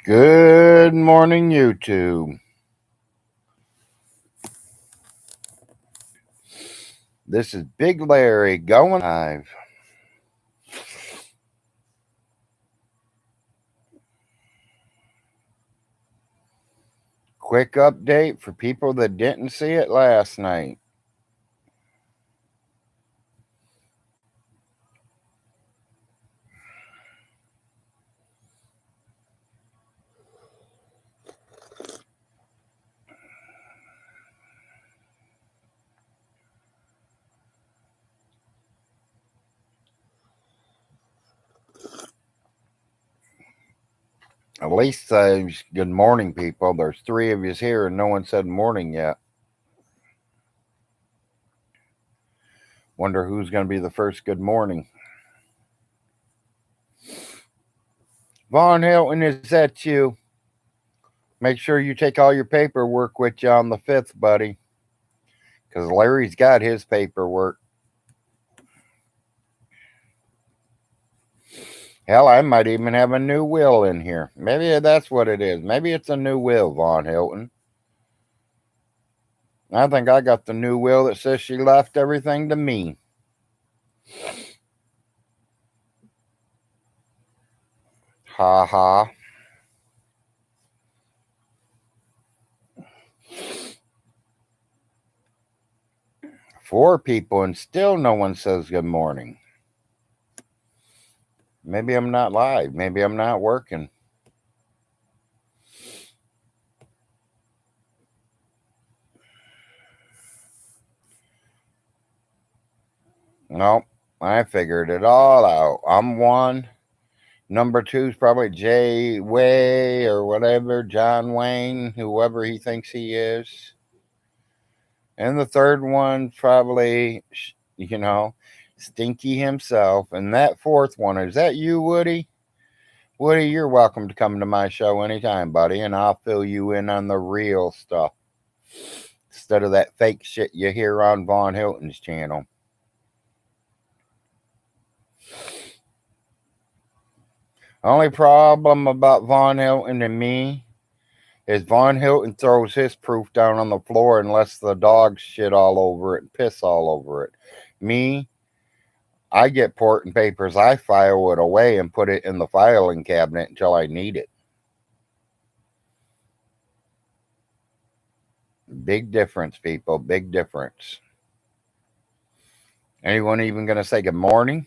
Good morning, YouTube. This is Big Larry going live. Quick update for people that didn't see it last night. At least good morning, people. There's 3 of you here and no one said morning yet. Wonder who's going to be the first good morning. Von Hilton, is that you? Make sure you take all your paperwork with you on the 5th, buddy. Because Larry's got his paperwork. Hell, I might even have a new will in here. Maybe that's what it is. Maybe it's a new will, Von Hilton. I think I got the new will that says she left everything to me. Ha ha. Four people and still no one says good morning. Maybe I'm not live. Maybe I'm not working. Nope. I figured it all out. I'm one. Number 2 is probably Jay Way or whatever, John Wayne, whoever he thinks he is. And the third one probably, Stinky himself. And that fourth one, is that you, Woody? Woody, you're welcome to come to my show anytime, buddy, and I'll fill you in on the real stuff instead of that fake shit you hear on Von Hilton's channel. Only problem about Von Hilton and me is Von Hilton throws his proof down on the floor and lets the dogs shit all over it and piss all over it. Me, I get important papers, I file it away and put it in the filing cabinet until I need it. Big difference, people. Big difference. Anyone even going to say good morning?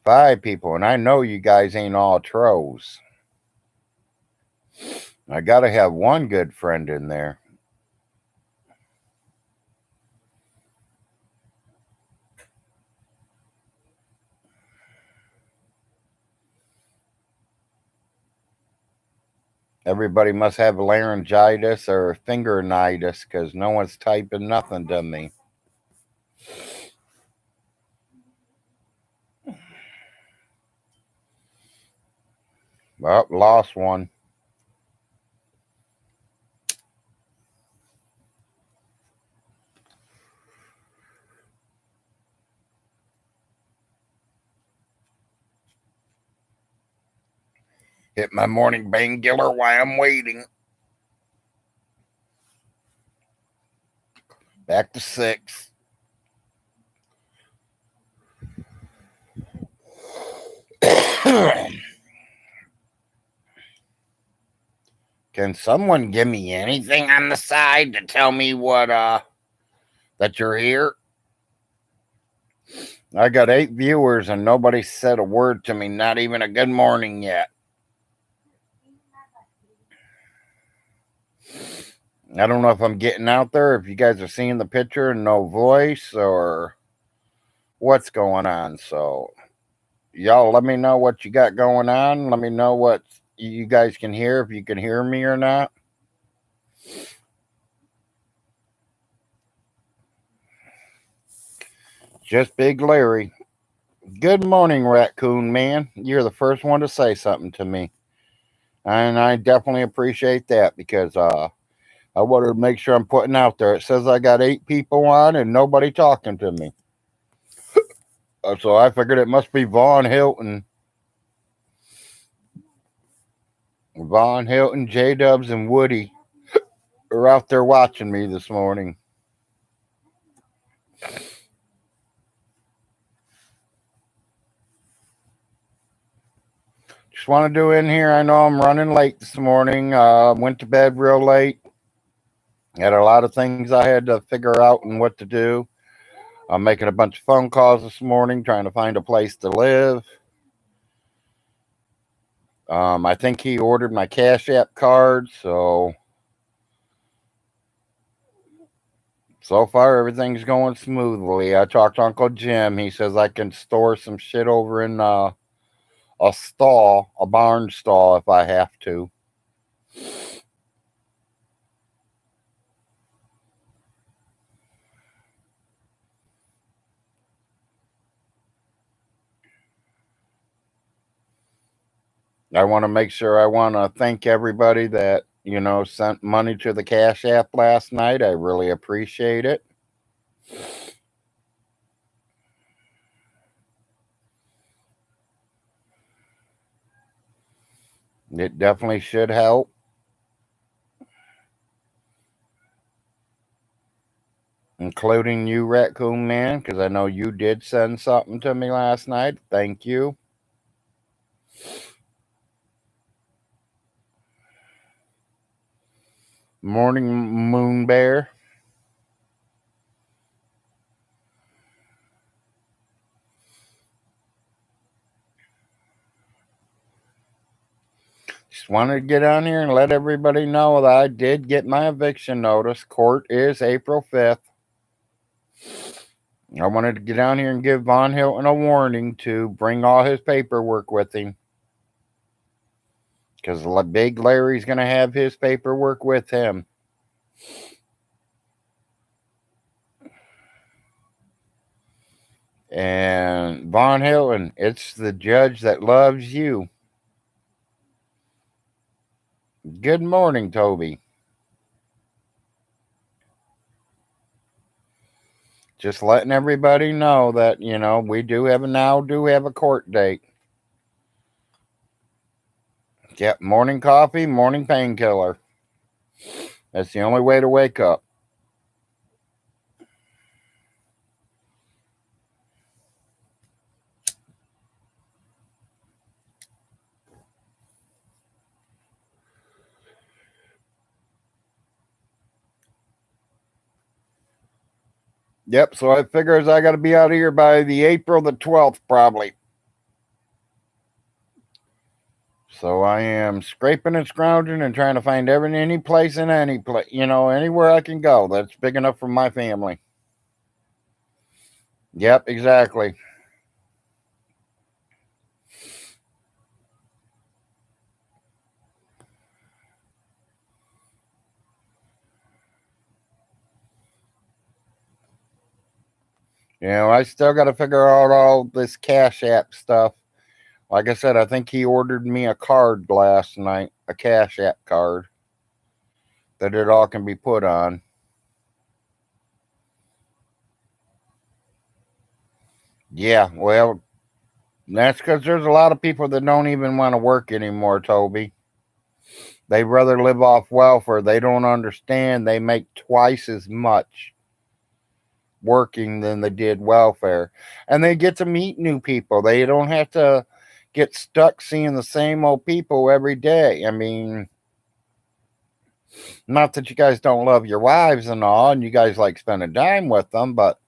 5 people, and I know you guys ain't all trolls. I got to have one good friend in there. Everybody must have laryngitis or fingeritis because no one's typing nothing to me. Well, lost one. Hit my morning painkiller while I'm waiting. Back to 6. Can someone give me anything on the side to tell me what that you're here? I got 8 viewers and nobody said a word to me, not even a good morning yet. I don't know if I'm getting out there, if you guys are seeing the picture and no voice or what's going on. So y'all let me know what you got going on. Let me know what you guys can hear, if you can hear me or not. Just Big Larry. Good morning, Raccoon Man. You're the first one to say something to me. And I definitely appreciate that because I wanted to make sure I'm putting out there. It says I got 8 people on and nobody talking to me. So I figured it must be Von Hilton. Von Hilton, J Dubs, and Woody are out there watching me this morning. Just want to do in here. I know I'm running late this morning. Went to bed real late. Had a lot of things I had to figure out and what to do. I'm making a bunch of phone calls this morning, trying to find a place to live. I think he ordered my Cash App card, so far everything's going smoothly. I talked to Uncle Jim. He says I can store some shit over in a stall, a barn stall, if I have to. I want to make sure I want to thank everybody that, sent money to the Cash App last night. I really appreciate it. It definitely should help. Including you, Raccoon Man, because I know you did send something to me last night. Thank you. Morning, Moon Bear. Just wanted to get on here and let everybody know that I did get my eviction notice. Court is April 5th. I wanted to get down here and give Von Hilton a warning to bring all his paperwork with him. Because Big Larry's going to have his paperwork with him. And Von Hilton, it's the judge that loves you. Good morning, Toby. Just letting everybody know that, we do have a court date. Yep, morning coffee, morning painkiller. That's the only way to wake up. Yep, so I figures I got to be out of here by the April the 12th, probably. So I am scraping and scrounging and trying to find any place, anywhere I can go that's big enough for my family. Yep, exactly. I still got to figure out all this Cash App stuff. Like I said, I think he ordered me a card last night, a Cash App card that it all can be put on. Yeah, well, that's because there's a lot of people that don't even want to work anymore, Toby. They'd rather live off welfare. They don't understand they make twice as much working than they did welfare. And they get to meet new people. They don't have to get stuck seeing the same old people every day. I mean, not that you guys don't love your wives and all, and you guys like spending time with them, but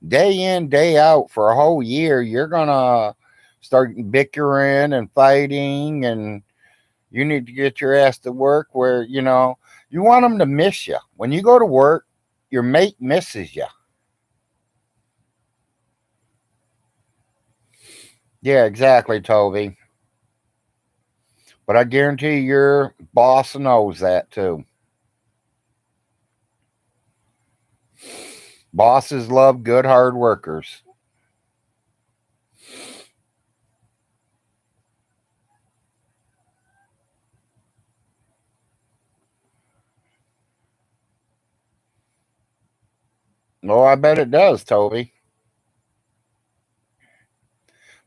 day in, day out for a whole year, you're going to start bickering and fighting, and you need to get your ass to work where, you want them to miss you. When you go to work, your mate misses you. Yeah, exactly, Toby. But I guarantee your boss knows that too. Bosses love good, hard workers. Oh, I bet it does, Toby.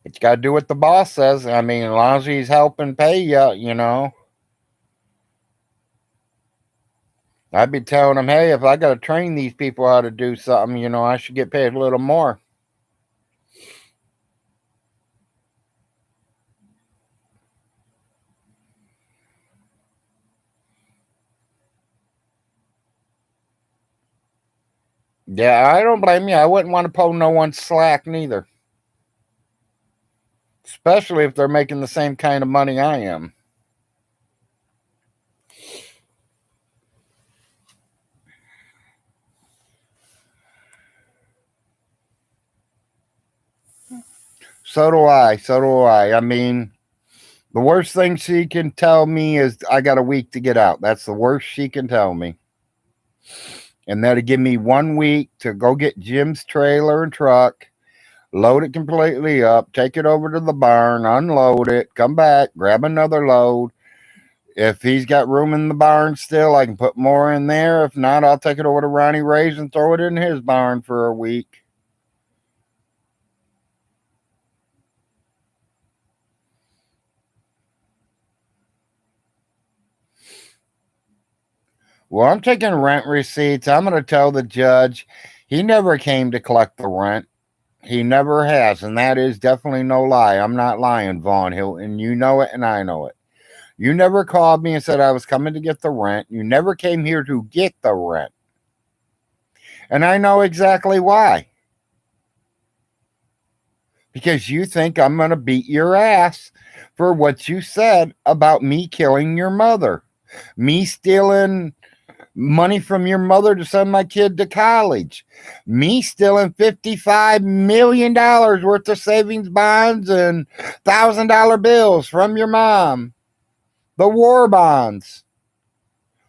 But you got to do what the boss says. I mean, as long as he's helping pay you, I'd be telling them, hey, if I got to train these people how to do something, I should get paid a little more. Yeah, I don't blame you. I wouldn't want to pull no one slack neither, especially if they're making the same kind of money I am. So do I. So do I. I mean, the worst thing she can tell me is I got a week to get out. That's the worst she can tell me. And that'll give me 1 week to go get Jim's trailer and truck, load it completely up, take it over to the barn, unload it, come back, grab another load. If he's got room in the barn still, I can put more in there. If not, I'll take it over to Ronnie Ray's and throw it in his barn for a week. Well, I'm taking rent receipts. I'm going to tell the judge he never came to collect the rent. He never has, and that is definitely no lie. I'm not lying, Vaughn Hilton. You know it, and I know it. You never called me and said I was coming to get the rent. You never came here to get the rent. And I know exactly why. Because you think I'm going to beat your ass for what you said about me killing your mother, me stealing money from your mother to send my kid to college, me stealing $55 million worth of savings bonds and $1,000 bills from your mom, the war bonds.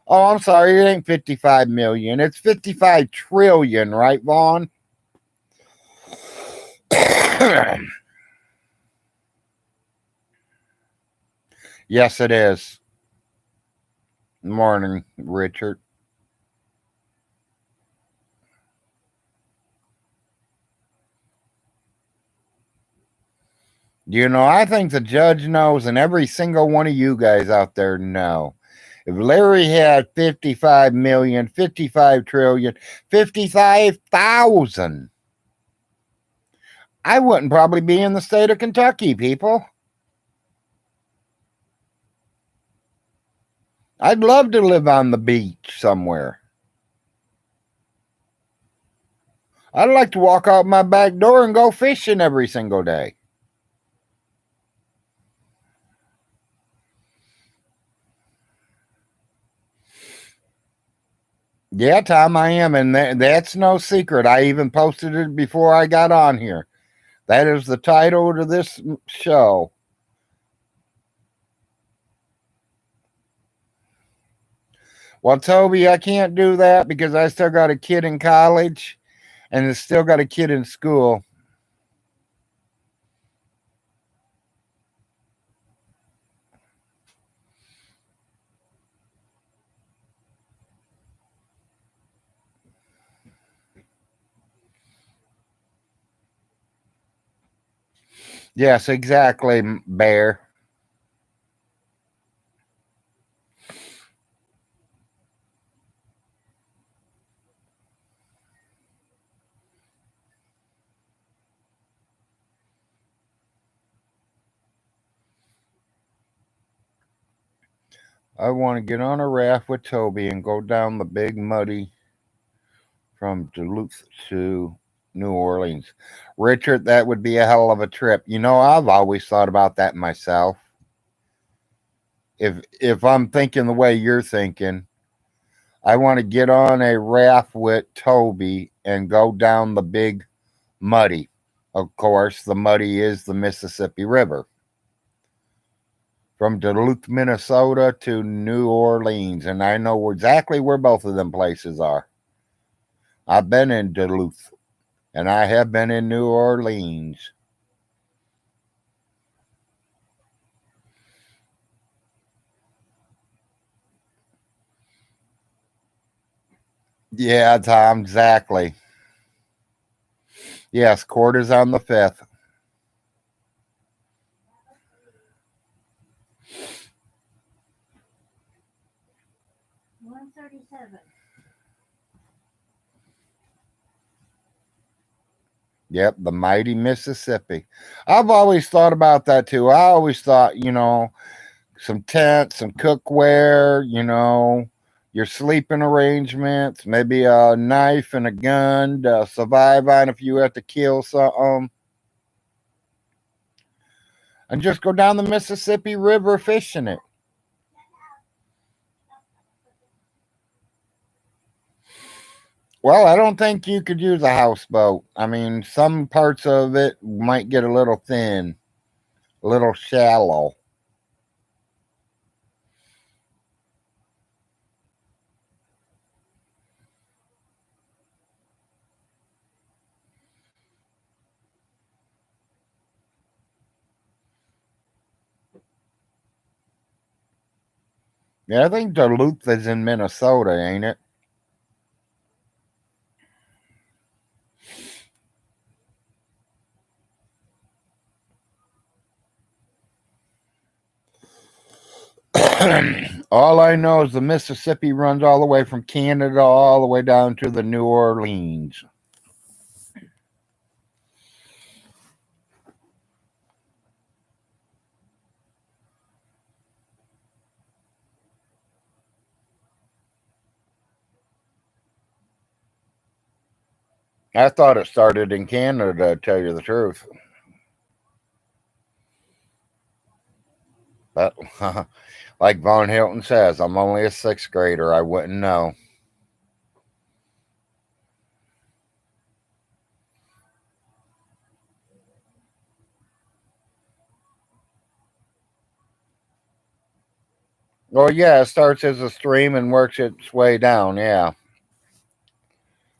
Oh, I'm sorry, it ain't 55 million. It's 55 trillion, right, Vaughn? Yes, it is. Morning, Richard. I think the judge knows, and every single one of you guys out there know. If Larry had 55 million, 55 trillion, 55,000, I wouldn't probably be in the state of Kentucky, people. I'd love to live on the beach somewhere. I'd like to walk out my back door and go fishing every single day. Yeah, Tom, I am, and that's no secret. I even posted it before I got on here. That is the title to this show. Well, Toby, I can't do that because I still got a kid in college and I still got a kid in school. Yes, exactly, Bear. I want to get on a raft with Toby and go down the big muddy from Duluth to New Orleans. Richard, that would be a hell of a trip. I've always thought about that myself. If I'm thinking the way you're thinking, I want to get on a raft with Toby and go down the big muddy. Of course, the muddy is the Mississippi River. From Duluth, Minnesota to New Orleans. And I know exactly where both of them places are. I've been in Duluth and I have been in New Orleans. Yeah, Tom, exactly. Yes, court is on the 5th. Yep, the mighty Mississippi. I've always thought about that too. I always thought, some tents, some cookware, your sleeping arrangements, maybe a knife and a gun to survive on if you have to kill something, and just go down the Mississippi River fishing it. Well, I don't think you could use a houseboat. I mean, some parts of it might get a little thin, a little shallow. Yeah, I think Duluth is in Minnesota, ain't it? All I know is the Mississippi runs all the way from Canada all the way down to the New Orleans. I thought it started in Canada, to tell you the truth. But like Von Hilton says, I'm only a sixth grader. I wouldn't know. Well, yeah, it starts as a stream and works its way down. Yeah.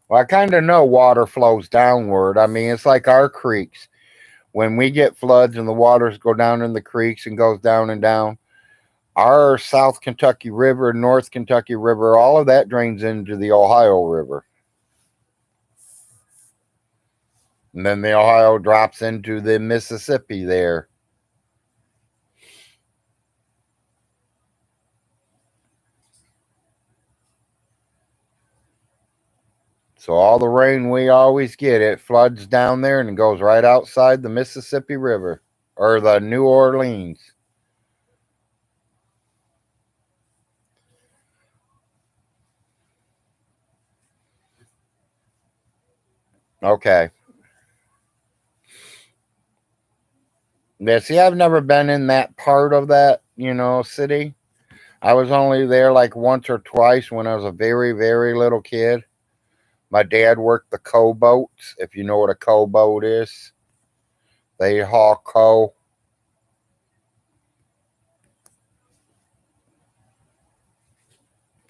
Well, I kind of know water flows downward. I mean, it's like our creeks. When we get floods and the waters go down in the creeks and goes down and down, our South Kentucky River, North Kentucky River, all of that drains into the Ohio River. And then the Ohio drops into the Mississippi there. So all the rain we always get, it floods down there and it goes right outside the Mississippi River or the New Orleans. Okay. Yeah, see, I've never been in that part of that, city. I was only there like once or twice when I was a very, very little kid. My dad worked the coal boats, if you know what a coal boat is. They haul coal.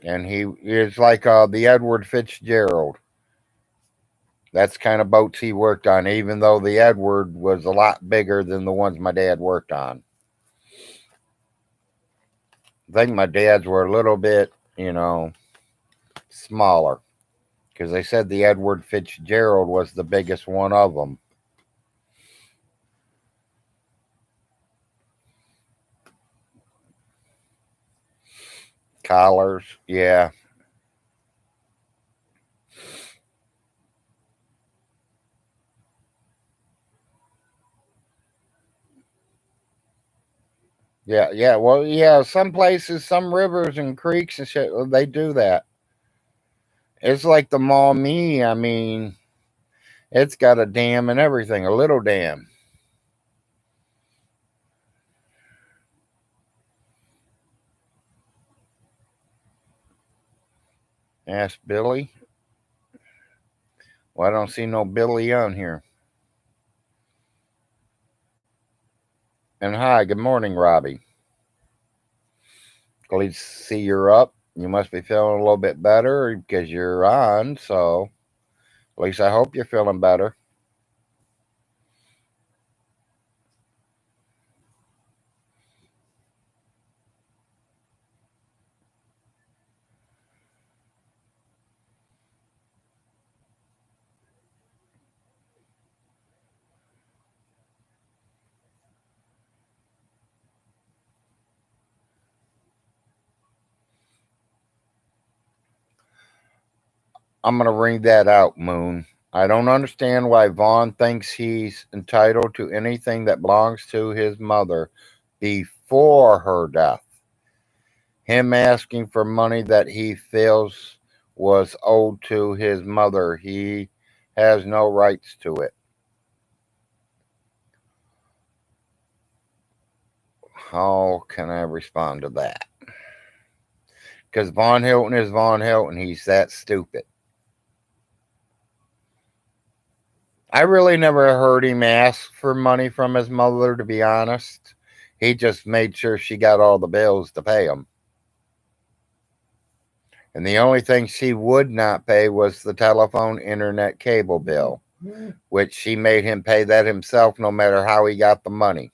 And he is like the Edward Fitzgerald. That's kind of boats he worked on, even though the Edward was a lot bigger than the ones my dad worked on. I think my dad's were a little bit, smaller because they said the Edward Fitzgerald was the biggest one of them. Collars, yeah. Yeah, yeah. Well, yeah, some places, some rivers and creeks and shit, they do that. It's like the Maumee. I mean, it's got a dam and everything, a little dam. Ask Billy. Well, I don't see no Billy on here. And hi, good morning, Robbie. Glad to see you're up. You must be feeling a little bit better because you're on. So, at least I hope you're feeling better. I'm going to read that out, Moon. I don't understand why Vaughn thinks he's entitled to anything that belongs to his mother before her death. Him asking for money that he feels was owed to his mother. He has no rights to it. How can I respond to that? Because Von Hilton is Von Hilton. He's that stupid. I really never heard him ask for money from his mother, to be honest. He just made sure she got all the bills to pay them. And the only thing she would not pay was the telephone, internet, cable bill, which she made him pay that himself no matter how he got the money.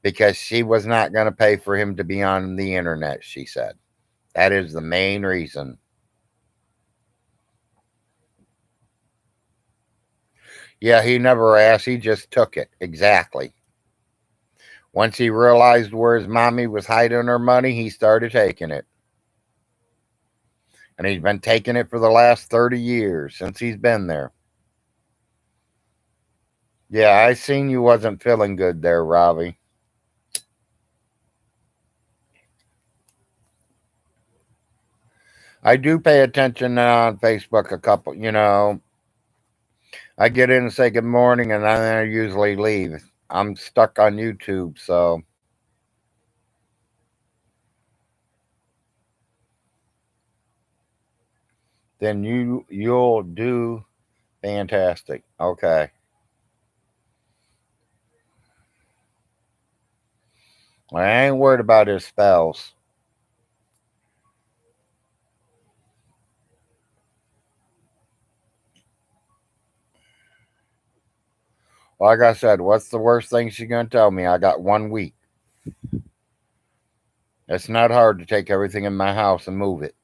Because she was not going to pay for him to be on the internet, she said. That is the main reason. Yeah, he never asked, he just took it. Exactly. Once he realized where his mommy was hiding her money, he started taking it. And he's been taking it for the last 30 years since he's been there. Yeah, I seen you wasn't feeling good there, Robbie. I do pay attention on Facebook a couple, I get in and say good morning and then I usually leave. I'm stuck on YouTube, so then you'll do fantastic. Okay. Well, I ain't worried about his spells. Like I said, what's the worst thing she's gonna tell me? I got 1 week. It's not hard to take everything in my house and move it.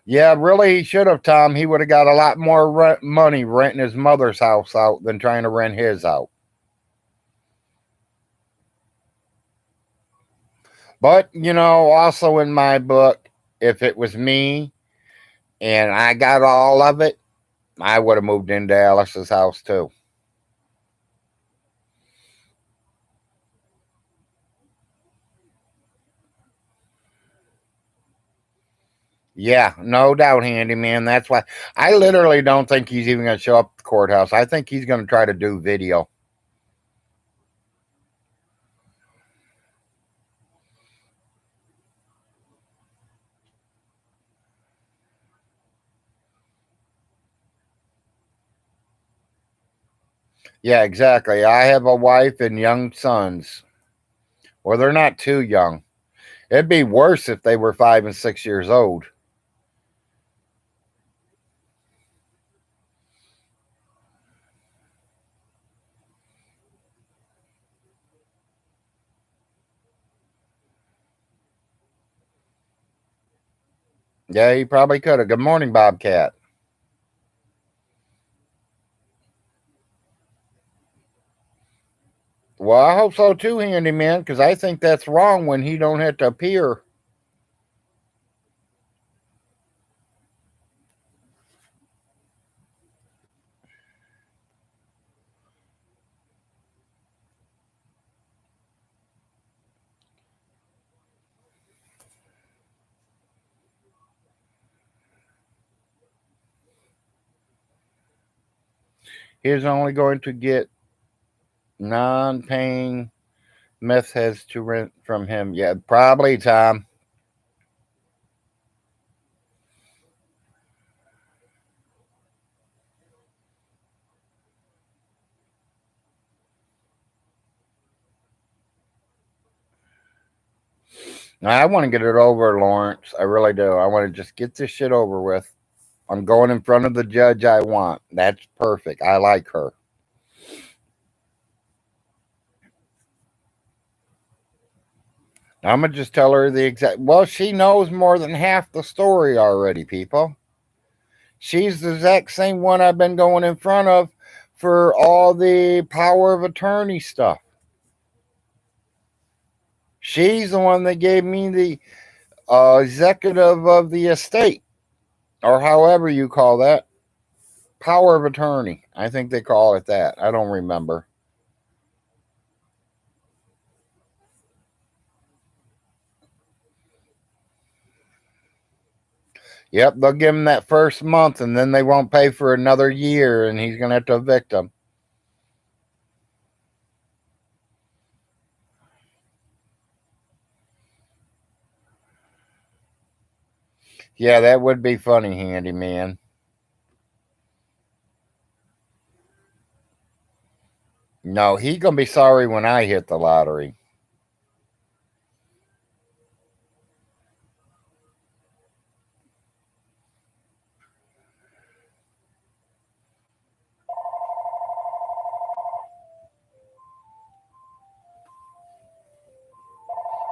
Yeah, really, he should have, Tom. He would have got a lot more money renting his mother's house out than trying to rent his out. But, also in my book, if it was me and I got all of it, I would have moved into Alice's house too. Yeah, no doubt, handyman. That's why I literally don't think he's even going to show up at the courthouse. I think he's going to try to do video. Yeah, exactly. I have a wife and young sons. Well, they're not too young. It'd be worse if they were 5 and 6 years old. Yeah, he probably could have. Good morning, Bobcat. Well, I hope so too, handyman, because I think that's wrong when he don't have to appear. He's only going to get non-paying meth heads to rent from him. Yeah, probably, Tom. I want to get it over, Lawrence. I really do. I want to just get this shit over with. I'm going in front of the judge I want. That's perfect. I like her. I'm going to just tell her the exact. Well, she knows more than half the story already, people. She's the exact same one I've been going in front of for all the power of attorney stuff. She's the one that gave me the executive of the estate, or however you call that. Power of attorney. I think they call it that. I don't remember. Yep, they'll give him that first month and then they won't pay for another year and he's going to have to evict them. Yeah, that would be funny, handyman. No, he going to be sorry when I hit the lottery.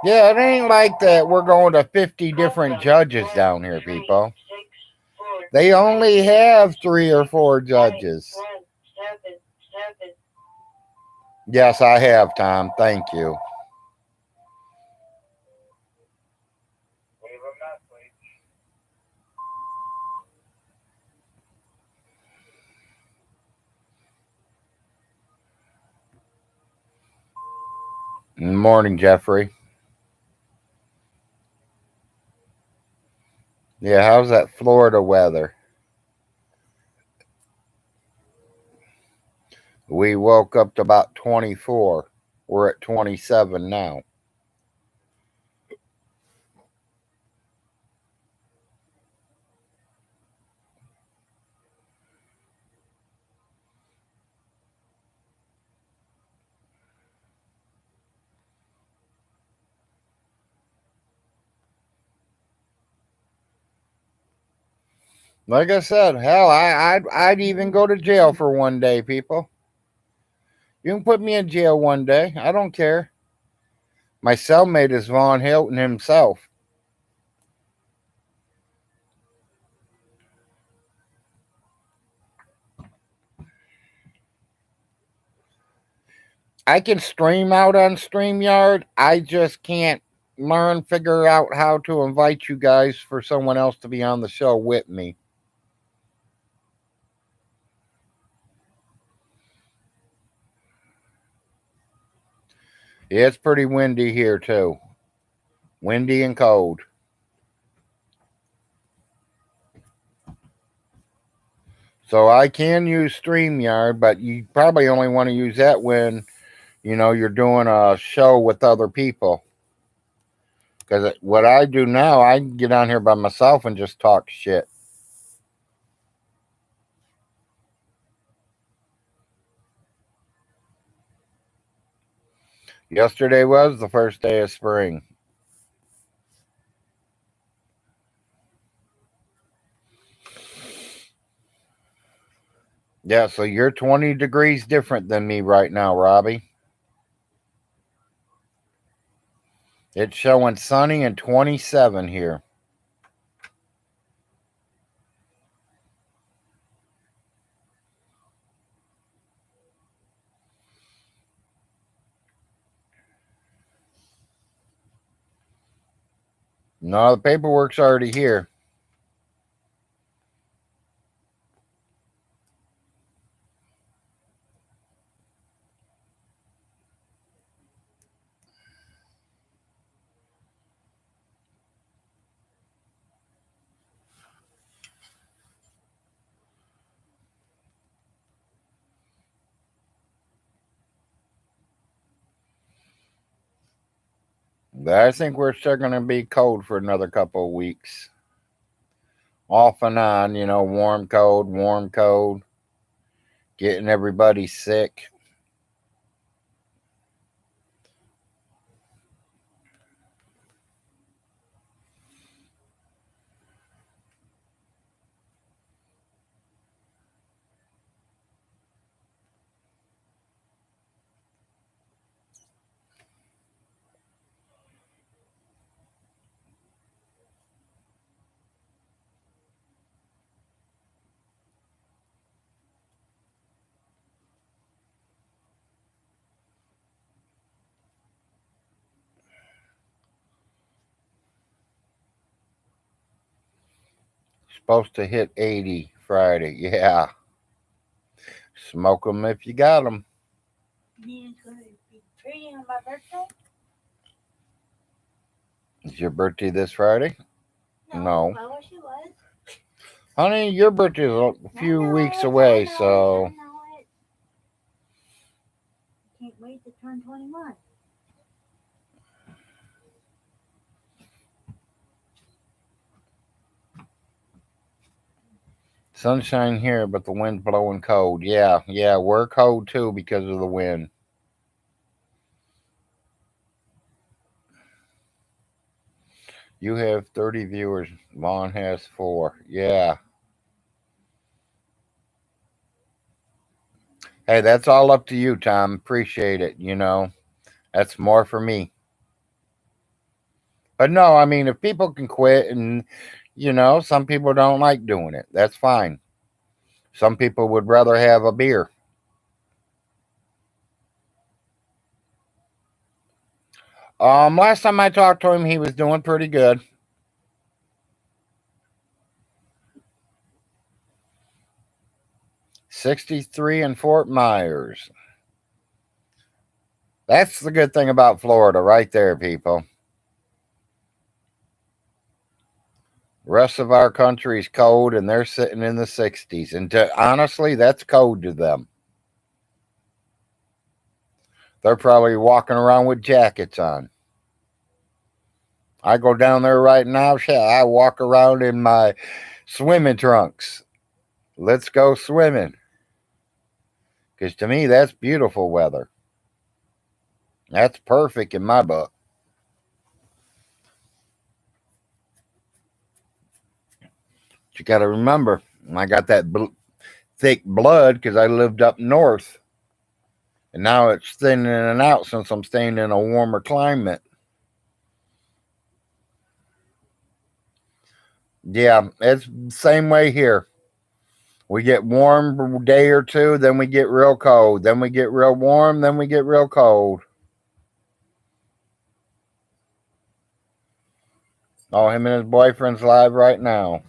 Yeah, it ain't like that. We're going to 50 different judges down here, people. They only have 3 or 4 judges. Yes, I have, Tom. Thank you. Morning, Jeffrey. Yeah, how's that Florida weather? We woke up to about 24. We're at 27 now. Like I said, hell, I'd even go to jail for one day, people. You can put me in jail one day. I don't care. My cellmate is Von Hilton himself. I can stream out on StreamYard. I just can't figure out how to invite you guys for someone else to be on the show with me. Yeah, it's pretty windy here, too. Windy and cold. So I can use StreamYard, but you probably only want to use that when, you're doing a show with other people. Because what I do now, I can get on here by myself and just talk shit. Yesterday was the first day of spring. Yeah, so you're 20 degrees different than me right now, Robbie. It's showing sunny and 27 here. No, the paperwork's already here. But I think we're still going to be cold for another couple of weeks. Off and on, warm, cold, getting everybody sick. Supposed to hit 80 Friday. Yeah. Smoke them if you got them. Mean it's going to be treating on my birthday? Is your birthday this Friday? No. I wish it was. Honey, your birthday is a few weeks away, so. I know it. Can't wait to turn 21. Sunshine here, but the wind blowing cold. Yeah, we're cold too because of the wind. You have 30 viewers. Vaughn has 4. Yeah. Hey, that's all up to you, Tom. Appreciate it. That's more for me. But no, I mean, if people can quit and, some people don't like doing it, that's fine. Some people would rather have a beer. Last time I talked to him, he was doing pretty good. $63 in Fort Myers. That's the good thing about Florida right there, people. Rest of our country is cold and they're sitting in the 60s. And honestly, that's cold to them. They're probably walking around with jackets on. I go down there right now. I walk around in my swimming trunks. Let's go swimming. Because to me, that's beautiful weather. That's perfect in my book. But you got to remember, I got that thick blood because I lived up north. And now it's thinning and out since I'm staying in a warmer climate. Yeah, it's the same way here. We get warm a day or two, then we get real cold. Then we get real warm, then we get real cold. Oh, him and his boyfriend's live right now.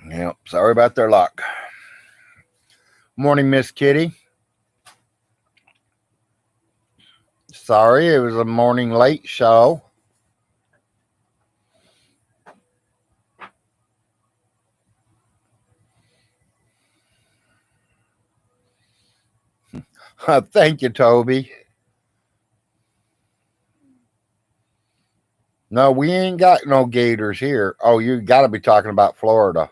Yep, sorry about their luck. Morning, Miss Kitty. Sorry, it was a morning late show. Thank you, Toby. No, we ain't got no gators here. Oh, you got to be talking about Florida.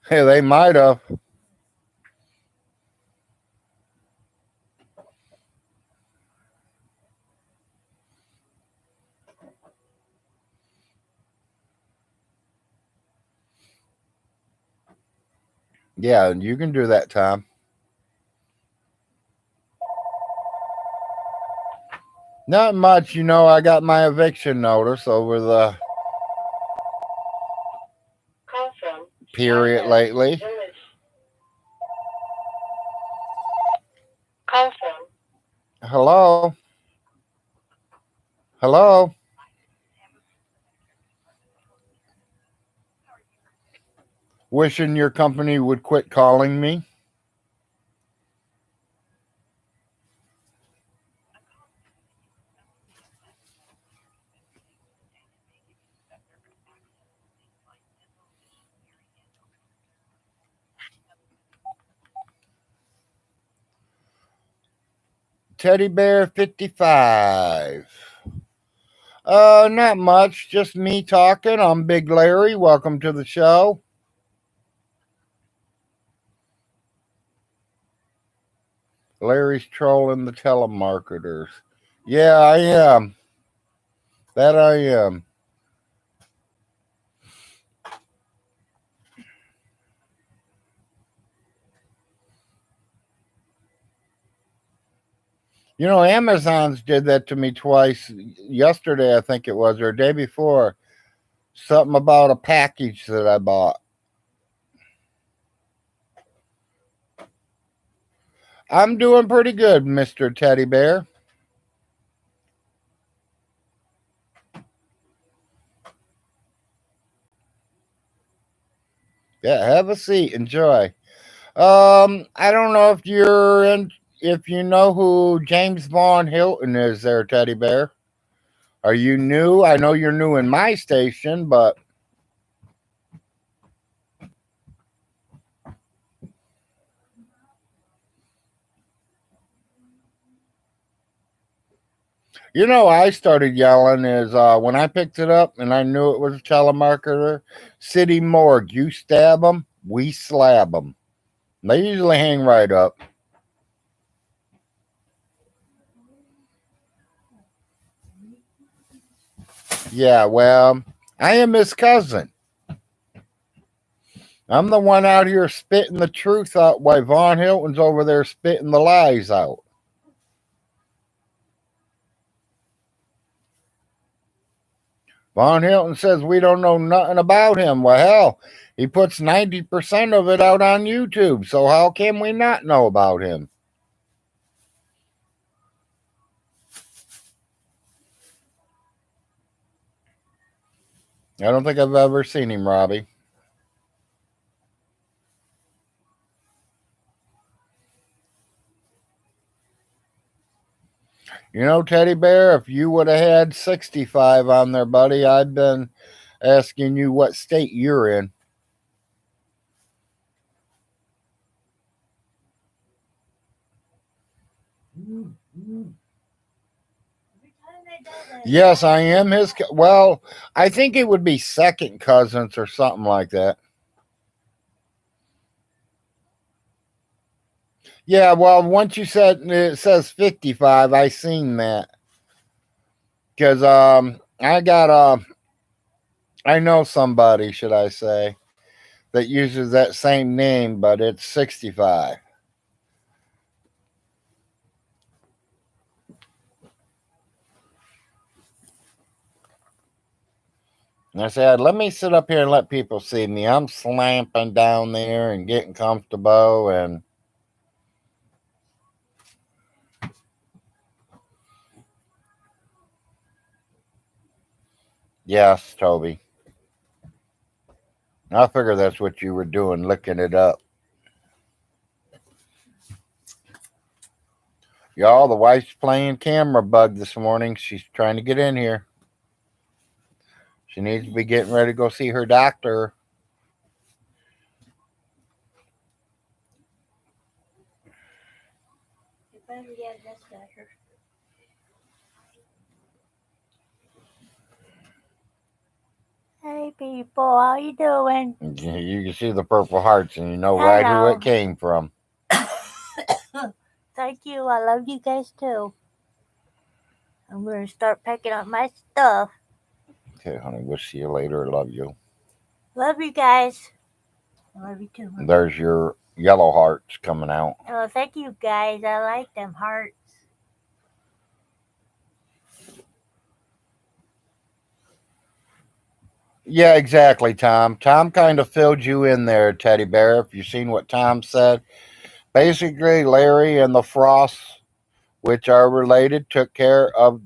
Hey, they might have. Yeah, you can do that, Tom. Not much, I got my eviction notice over the period lately. Hello? Hello? Wishing your company would quit calling me. Teddy Bear 55. Not much. Just me talking. I'm Big Larry. Welcome to the show. Larry's trolling the telemarketers. Yeah, I am. That I am. Amazon's did that to me twice. Yesterday, I think it was, or day before. Something about a package that I bought. I'm doing pretty good, Mr. Teddy Bear. Yeah, have a seat. Enjoy. I don't know if if you know who James Vaughn Hilton is there, Teddy Bear. Are you new? I know you're new in my station, but I started yelling is when I picked it up and I knew it was a telemarketer. City Morgue, you stab them, we slab them. They usually hang right up. Yeah, well, I am his cousin. I'm the one out here spitting the truth out while Von Hilton's over there spitting the lies out. Von Hilton says we don't know nothing about him. Well, hell, he puts 90% of it out on YouTube, so how can we not know about him? I don't think I've ever seen him, Robbie. Teddy Bear, if you would have had 65 on there, buddy, I'd been asking you what state you're in. Yes, I am his. Well, I think it would be second cousins or something like that. Yeah, well, once you said it says 55, I seen that because I know somebody, should I say, that uses that same name, but it's 65. And I said, let me sit up here and let people see me. I'm slamping down there and getting comfortable. And yes, Toby. I figure that's what you were doing, looking it up. Y'all, the wife's playing camera bug this morning. She's trying to get in here. She needs to be getting ready to go see her doctor. Hey people, how you doing? You can see the purple hearts and you know right who Hello. it came from. Thank you. I love you guys too. I'm gonna start packing up my stuff. Okay, honey, we'll see you later. Love you. Love you guys. I love you too. There's your yellow hearts coming out. Oh, thank you guys. I like them hearts. Yeah, exactly, Tom. Tom kind of filled you in there, Teddy Bear. If you've seen what Tom said, basically, Larry and the Frosts, which are related, took care of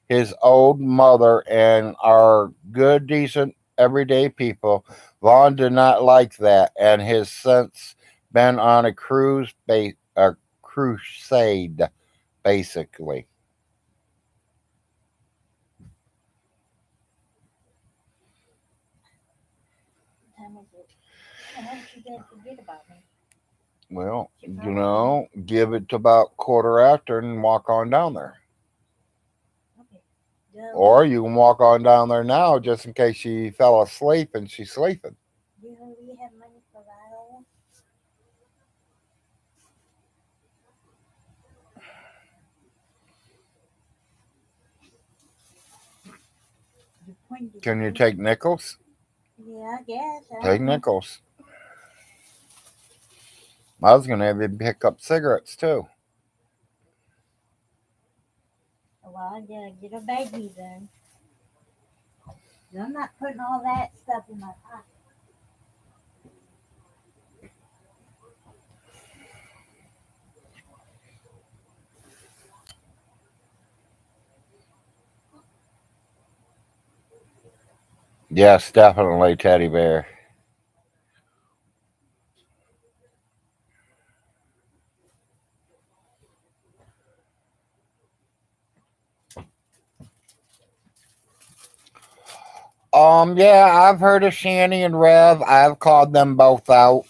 his old mother and are good, decent, everyday people. Vaughn did not like that, and has since been on a crusade, basically. What time is it? How did you guys forget about me? Well, give it to about quarter after and walk on down there. Okay. Or you can walk on down there now just in case she fell asleep and she's sleeping. Do we have money for Lyle? Can you take nickels? Yeah, I guess. Take nickels. I was going to have you pick up cigarettes too. Well, I'm gonna get a baggie then. I'm not putting all that stuff in my pocket. Yes, definitely, Teddy Bear. Yeah, I've heard of Shanny and Rev. I've called them both out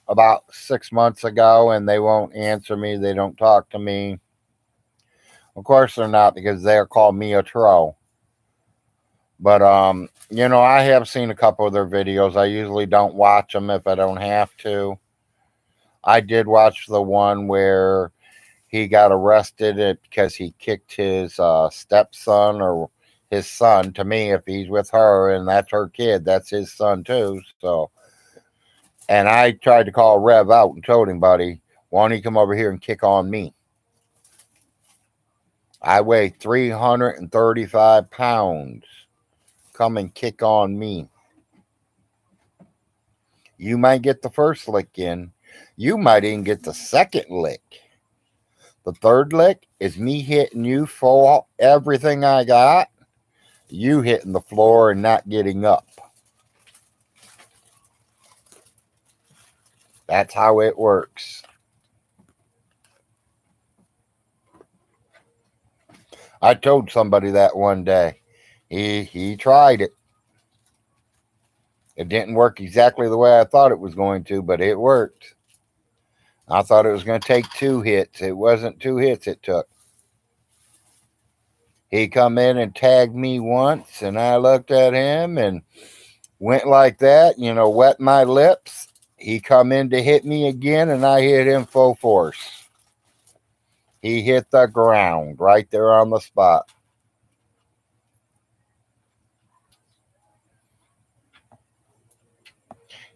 about 6 months ago, and they won't answer me. They don't talk to me. Of course, they're not because they're called me a troll. But I have seen a couple of their videos. I usually don't watch them if I don't have to. I did watch the one where he got arrested because he kicked his stepson or his son. To me, if he's with her and that's her kid, that's his son too. So, and I tried to call Rev out and told him, buddy, why don't you come over here and kick on me? I weigh 335 pounds. Come and kick on me. You might get the first lick in. You might even get the second lick. The third lick is me hitting you for everything I got. You hitting the floor and not getting up. That's how it works. I told somebody that one day. He tried it. It didn't work exactly the way I thought it was going to, but it worked. I thought it was going to take 2 hits. It wasn't 2 hits it took. He come in and tagged me once, and I looked at him and went like that, wet my lips. He come in to hit me again, and I hit him full force. He hit the ground right there on the spot.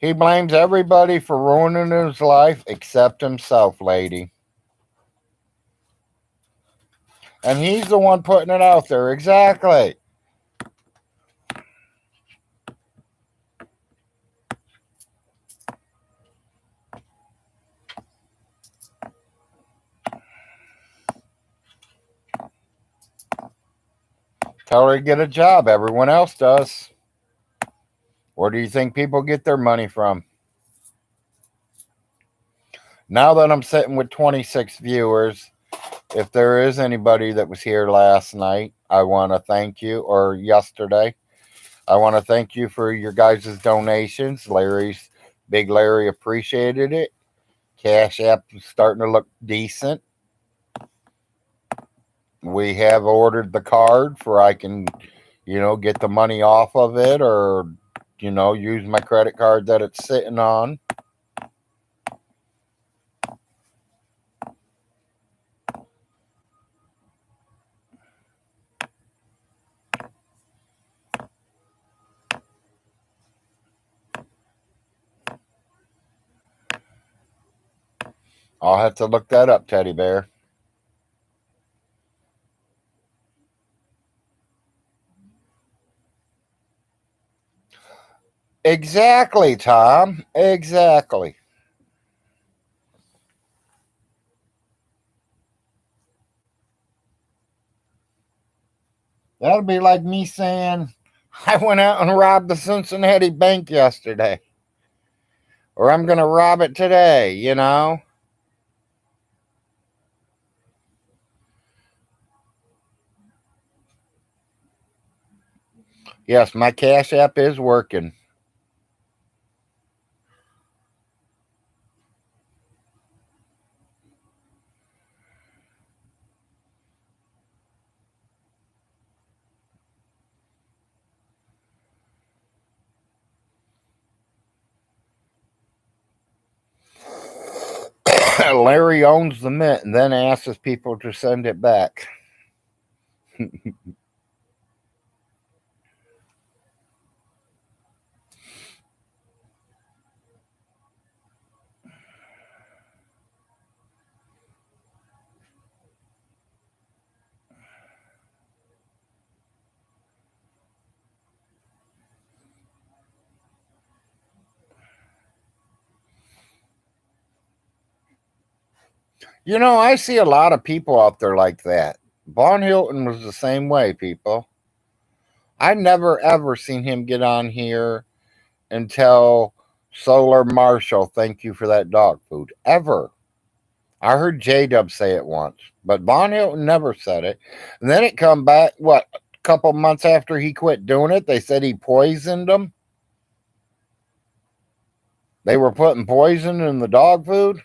He blames everybody for ruining his life except himself, lady. And he's the one putting it out there. Exactly. Tell her to get a job. Everyone else does. Where do you think people get their money from? Now that I'm sitting with 26 viewers, if there is anybody that was here last night, I want to thank you, or yesterday. I want to thank you for your guys' donations. Big Larry appreciated it. Cash App is starting to look decent. We have ordered the card for I can, get the money off of it or, use my credit card that it's sitting on. I'll have to look that up, Teddy Bear. Exactly, Tom. Exactly. That'll be like me saying, I went out and robbed the Cincinnati Bank yesterday. Or I'm going to rob it today. Yes, my Cash App is working. Larry owns the mint and then asks people to send it back. I see a lot of people out there like that. Vaughn Hilton was the same way, people. I never ever seen him get on here and tell Solar Marshall, thank you for that dog food. Ever. I heard J-Dub say it once, but Von Hilton never said it. And then it come back, what, a couple months after he quit doing it, they said he poisoned them. They were putting poison in the dog food.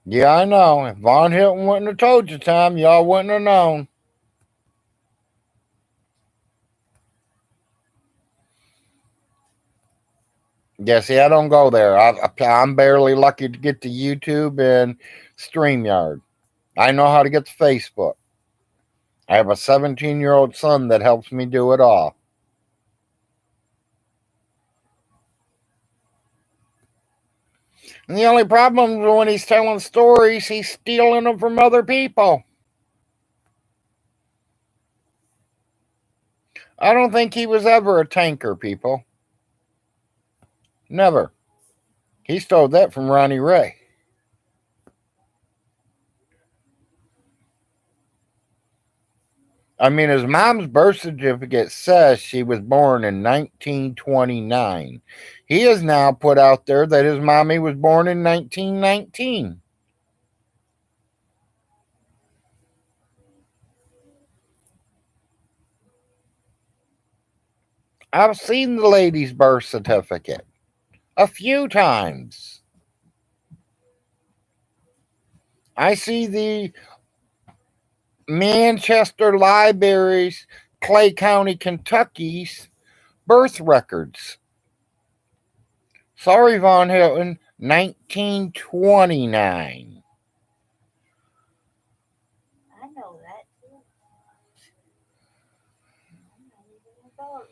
Yeah, I know. If Von Hilton wouldn't have told you, Tom, y'all wouldn't have known. Yeah, see, I don't go there. I'm barely lucky to get to YouTube and StreamYard. I know how to get to Facebook. I have a 17-year-old son that helps me do it all. And the only problem is when he's telling stories, he's stealing them from other people. I don't think he was ever a tanker, people. Never. He stole that from Ronnie Ray. I mean, his mom's birth certificate says she was born in 1929. He has now put out there that his mommy was born in 1919. I've seen the lady's birth certificate a few times. I see the Manchester Library's Clay County, Kentucky's birth records. Sorry, Von Hilton, 1929. I know that too. I'm not even a dog.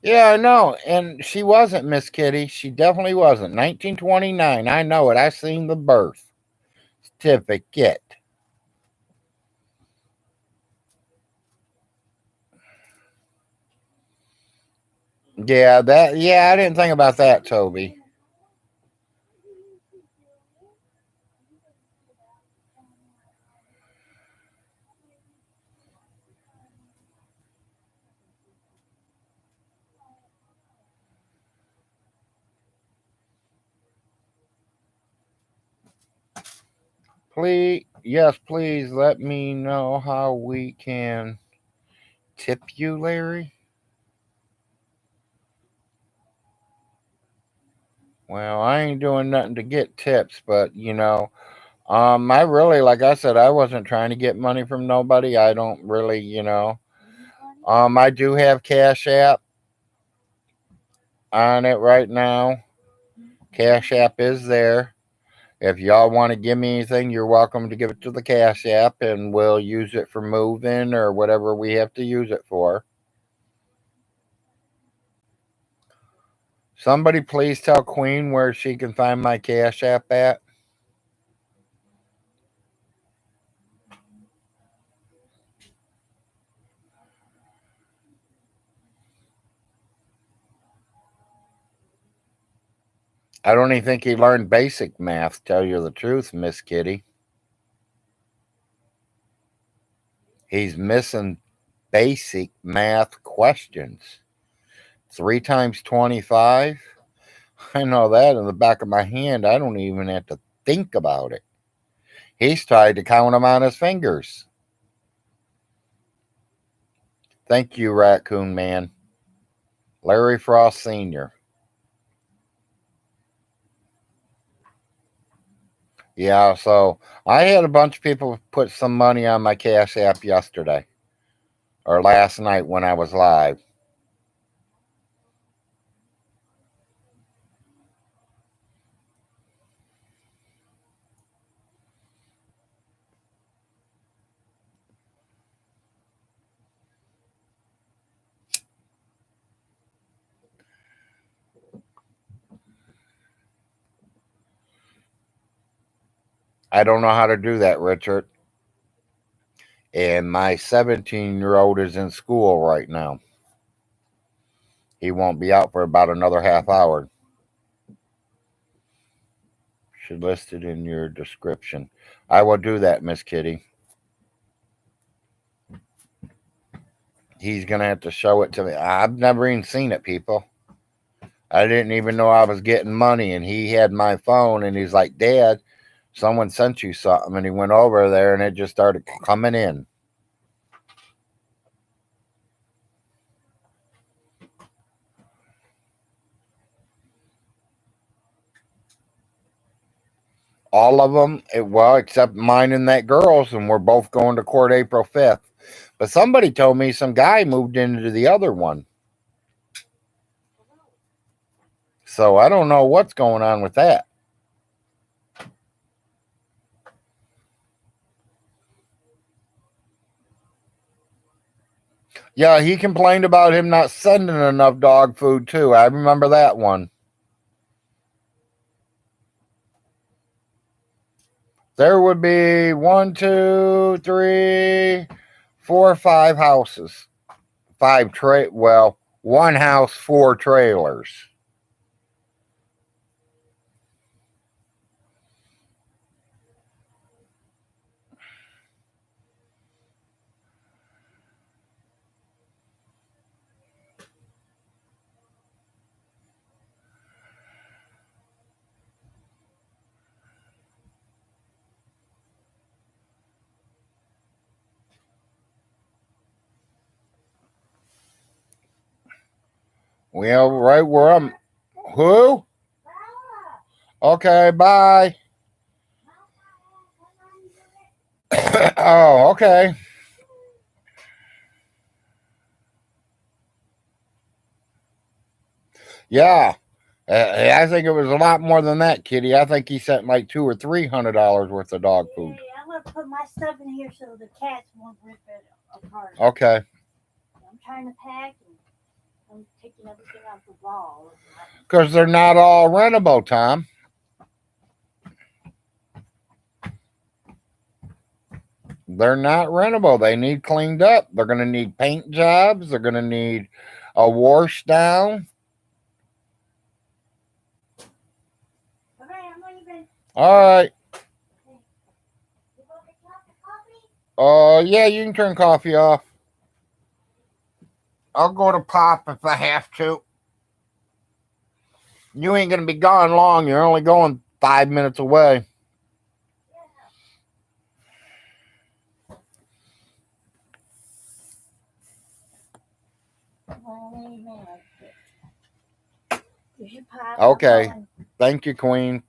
Yeah, I know. And she wasn't Miss Kitty. She definitely wasn't. 1929. I know it. I seen the birth certificate. Yeah, I didn't think about that, Toby. Please let me know how we can tip you, Larry. Well, I ain't doing nothing to get tips, but I really, like I said, I wasn't trying to get money from nobody. I don't really, I do have Cash App on it right now. Cash App is there. If y'all want to give me anything, you're welcome to give it to the Cash App, and we'll use it for moving or whatever we have to use it for. Somebody please tell Queen where she can find my Cash App at. I don't even think he learned basic math, tell you the truth, Miss Kitty. He's missing basic math questions. 3 times 25? I know that in the back of my hand. I don't even have to think about it. He's tried to count them on his fingers. Thank you, Raccoon Man. Larry Frost Sr. Yeah, so I had a bunch of people put some money on my Cash App yesterday or last night when I was live. I don't know how to do that, Richard. And my 17-year-old is in school right now. He won't be out for about another half hour. Should list it in your description. I will do that, Miss Kitty. He's gonna have to show it to me. I've never even seen it, people. I didn't even know I was getting money, and he had my phone, and he's like, "Dad, someone sent you something," and he went over there, and it just started coming in. All of them, well, except mine and that girl's, and we're both going to court April 5th. But somebody told me some guy moved into the other one. So I don't know what's going on with that. Yeah, he complained about him not sending enough dog food, too. I remember that one. There would be 1, 2, 3, 4, 5 houses. One house, 4 trailers. Well, right where I'm. Who? Okay, bye. Oh, okay. Yeah. I think it was a lot more than that, Kitty. I think he sent like $200 or $300 worth of dog food. I'm gonna put my stuff in here so the cats won't rip it apart. Okay. I'm trying to pack and I'm taking everything off the wall. Because they're not all rentable, Tom. They're not rentable. They need cleaned up. They're going to need paint jobs. They're going to need a wash down. Okay, I'm leaving. All right. You want me to have the coffee? Yeah, you can turn coffee off. I'll go to Pop if I have to. You ain't going to be gone long. You're only going 5 minutes away. Okay. Thank you, Queen.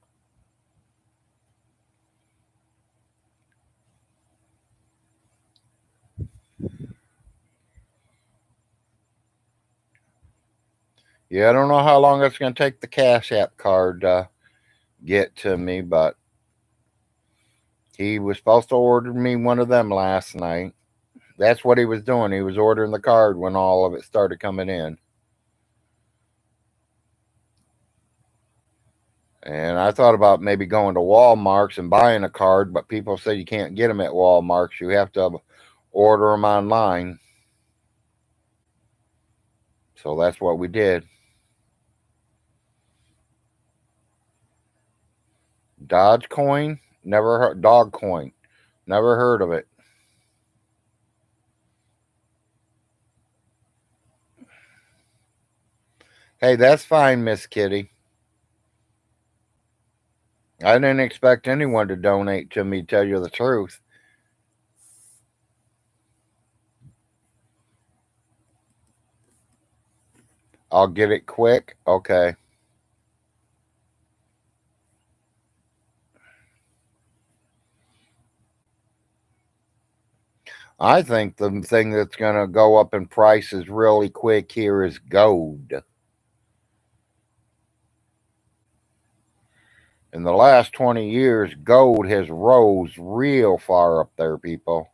Yeah, I don't know how long it's going to take the Cash App card to get to me, but he was supposed to order me one of them last night. That's what he was doing. He was ordering the card when all of it started coming in. And I thought about maybe going to Walmart's and buying a card, but people say you can't get them at Walmart's. You have to order them online. So that's what we did. Dogecoin? Never heard. Dogcoin? Never heard of it. Hey, that's fine, Miss Kitty. I didn't expect anyone to donate to me, tell you the truth. I'll get it quick. Okay. I think the thing that's going to go up in prices really quick here is gold. In the last 20 years, gold has rose real far up there, people.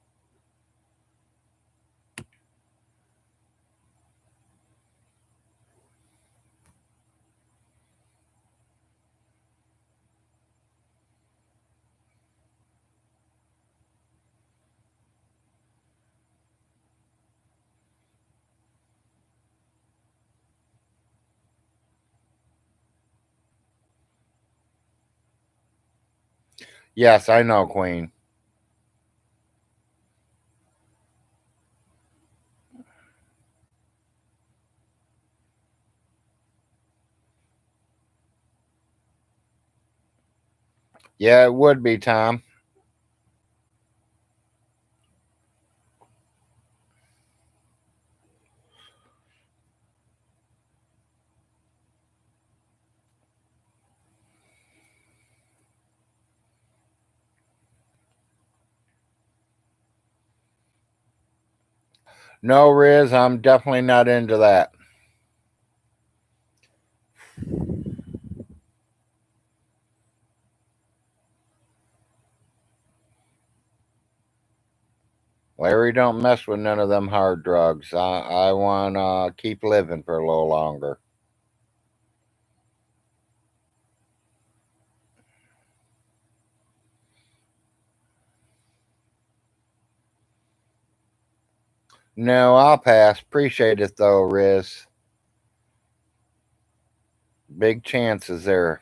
Yes, I know, Queen. Yeah, it would be, Tom. No, Riz, I'm definitely not into that. Larry, don't mess with none of them hard drugs. I want to keep living for a little longer. No, I'll pass. Appreciate it, though, Riz. Big chances there.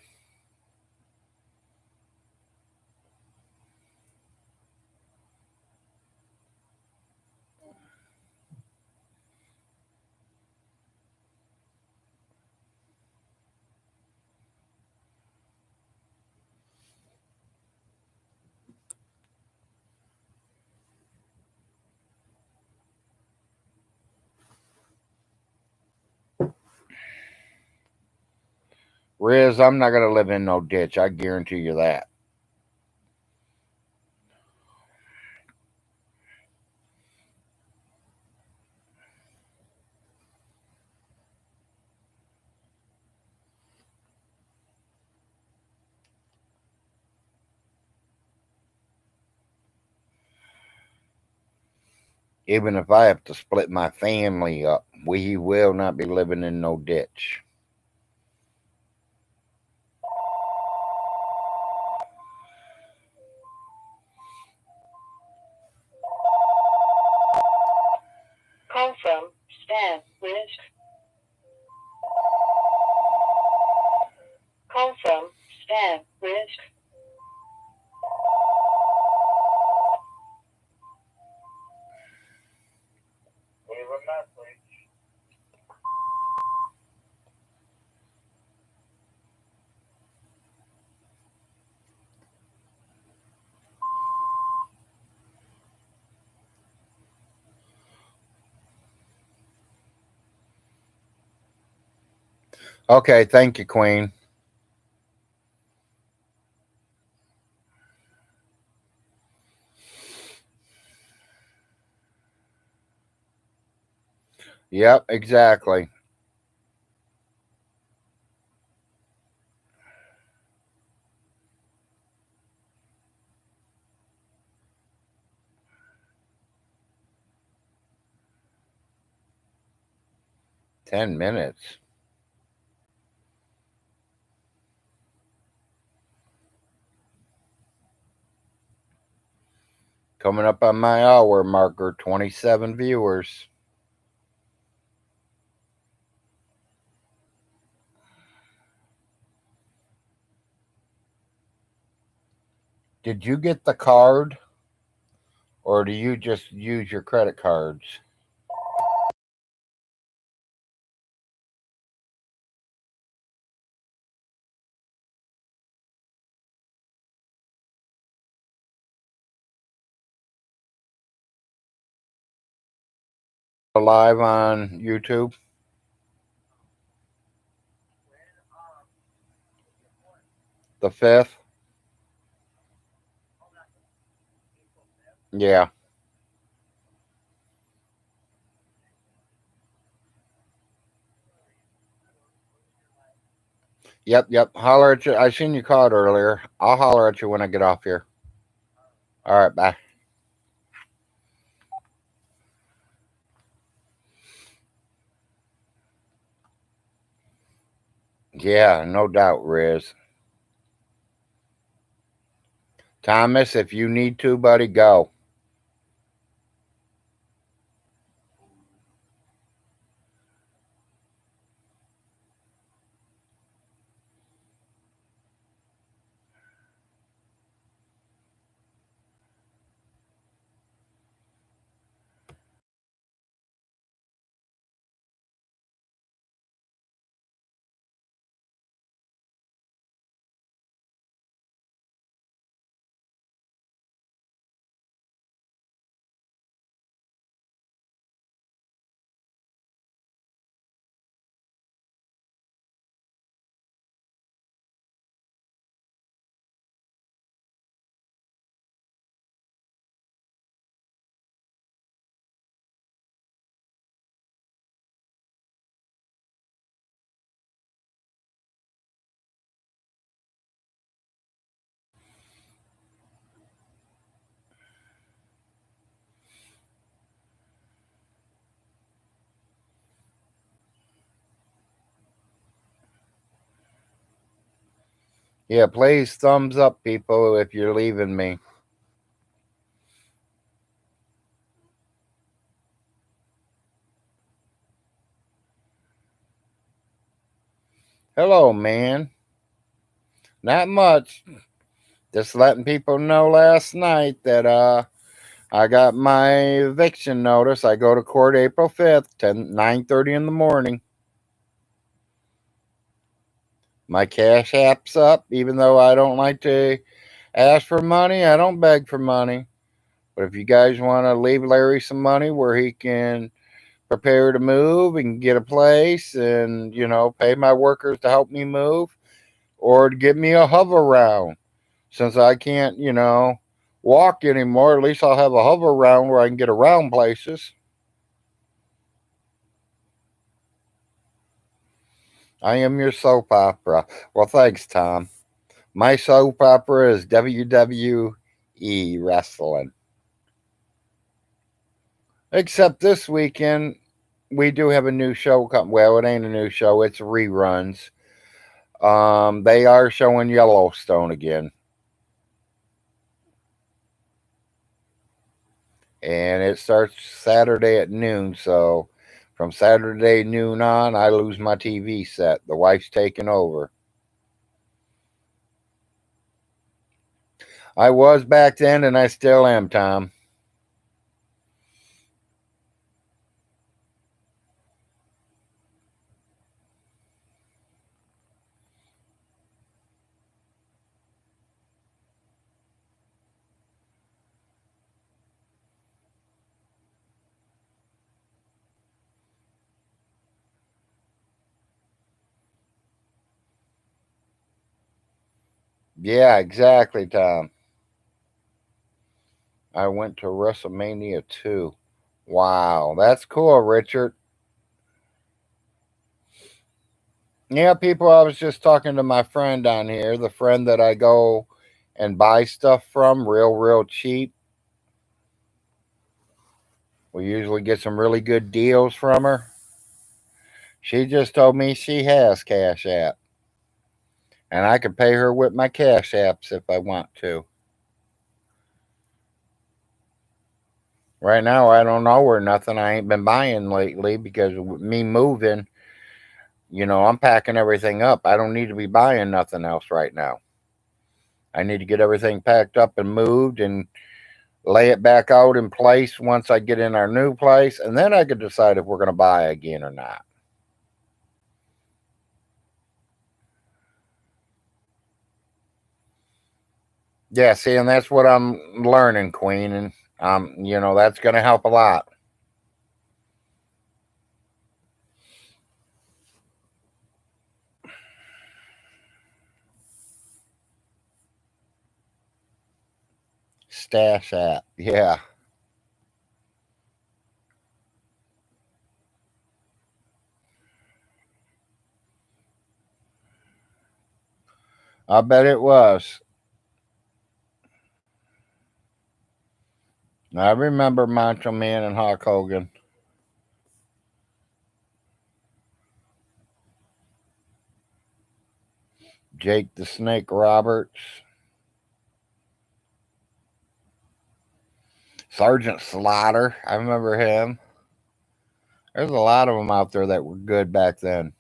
Riz, I'm not going to live in no ditch. I guarantee you that. Even if I have to split my family up, we will not be living in no ditch. Call from Stan Risk. Call from Stan Risk. Leave a message. Okay, thank you, Queen. Yep, exactly. $10. Coming up on my hour marker, 27 viewers. Did you get the card or do you just use your credit cards? Live on YouTube? The 5th? Yeah. Yep. Holler at you. I seen you called earlier. I'll holler at you when I get off here. All right, bye. Yeah, no doubt, Riz. Thomas, if you need to, buddy, go. Yeah, please thumbs up, people, if you're leaving me. Hello, man. Not much. Just letting people know last night that I got my eviction notice. I go to court April 5th, 9:30 in the morning. My Cash App's up, even though I don't like to ask for money. I don't beg for money. But if you guys want to leave Larry some money where he can prepare to move and get a place and, pay my workers to help me move or to give me a hover round. Since I can't, walk anymore, at least I'll have a hover round where I can get around places. I am your soap opera. Well, thanks, Tom. My soap opera is WWE wrestling. Except this weekend, we do have a new show coming. Well, it ain't a new show, it's reruns. They are showing Yellowstone again. And it starts Saturday at noon, so from Saturday noon on, I lose my TV set. The wife's taking over. I was back then, and I still am, Tom. Yeah, exactly, Tom. I went to WrestleMania 2. Wow, that's cool, Richard. Yeah, people, I was just talking to my friend down here, the friend that I go and buy stuff from real cheap. We usually get some really good deals from her. She just told me she has Cash App, and I can pay her with my Cash Apps if I want to. Right now, I don't know where nothing. I ain't been buying lately because of me moving. I'm packing everything up. I don't need to be buying nothing else right now. I need to get everything packed up and moved and lay it back out in place once I get in our new place, and then I could decide if we're going to buy again or not. Yeah, see, and that's what I'm learning, Queen, and that's going to help a lot. Stash app, yeah, I bet it was. I remember Macho Man and Hulk Hogan. Jake the Snake Roberts, Sergeant Slaughter. I remember him. There's a lot of them out there that were good back then.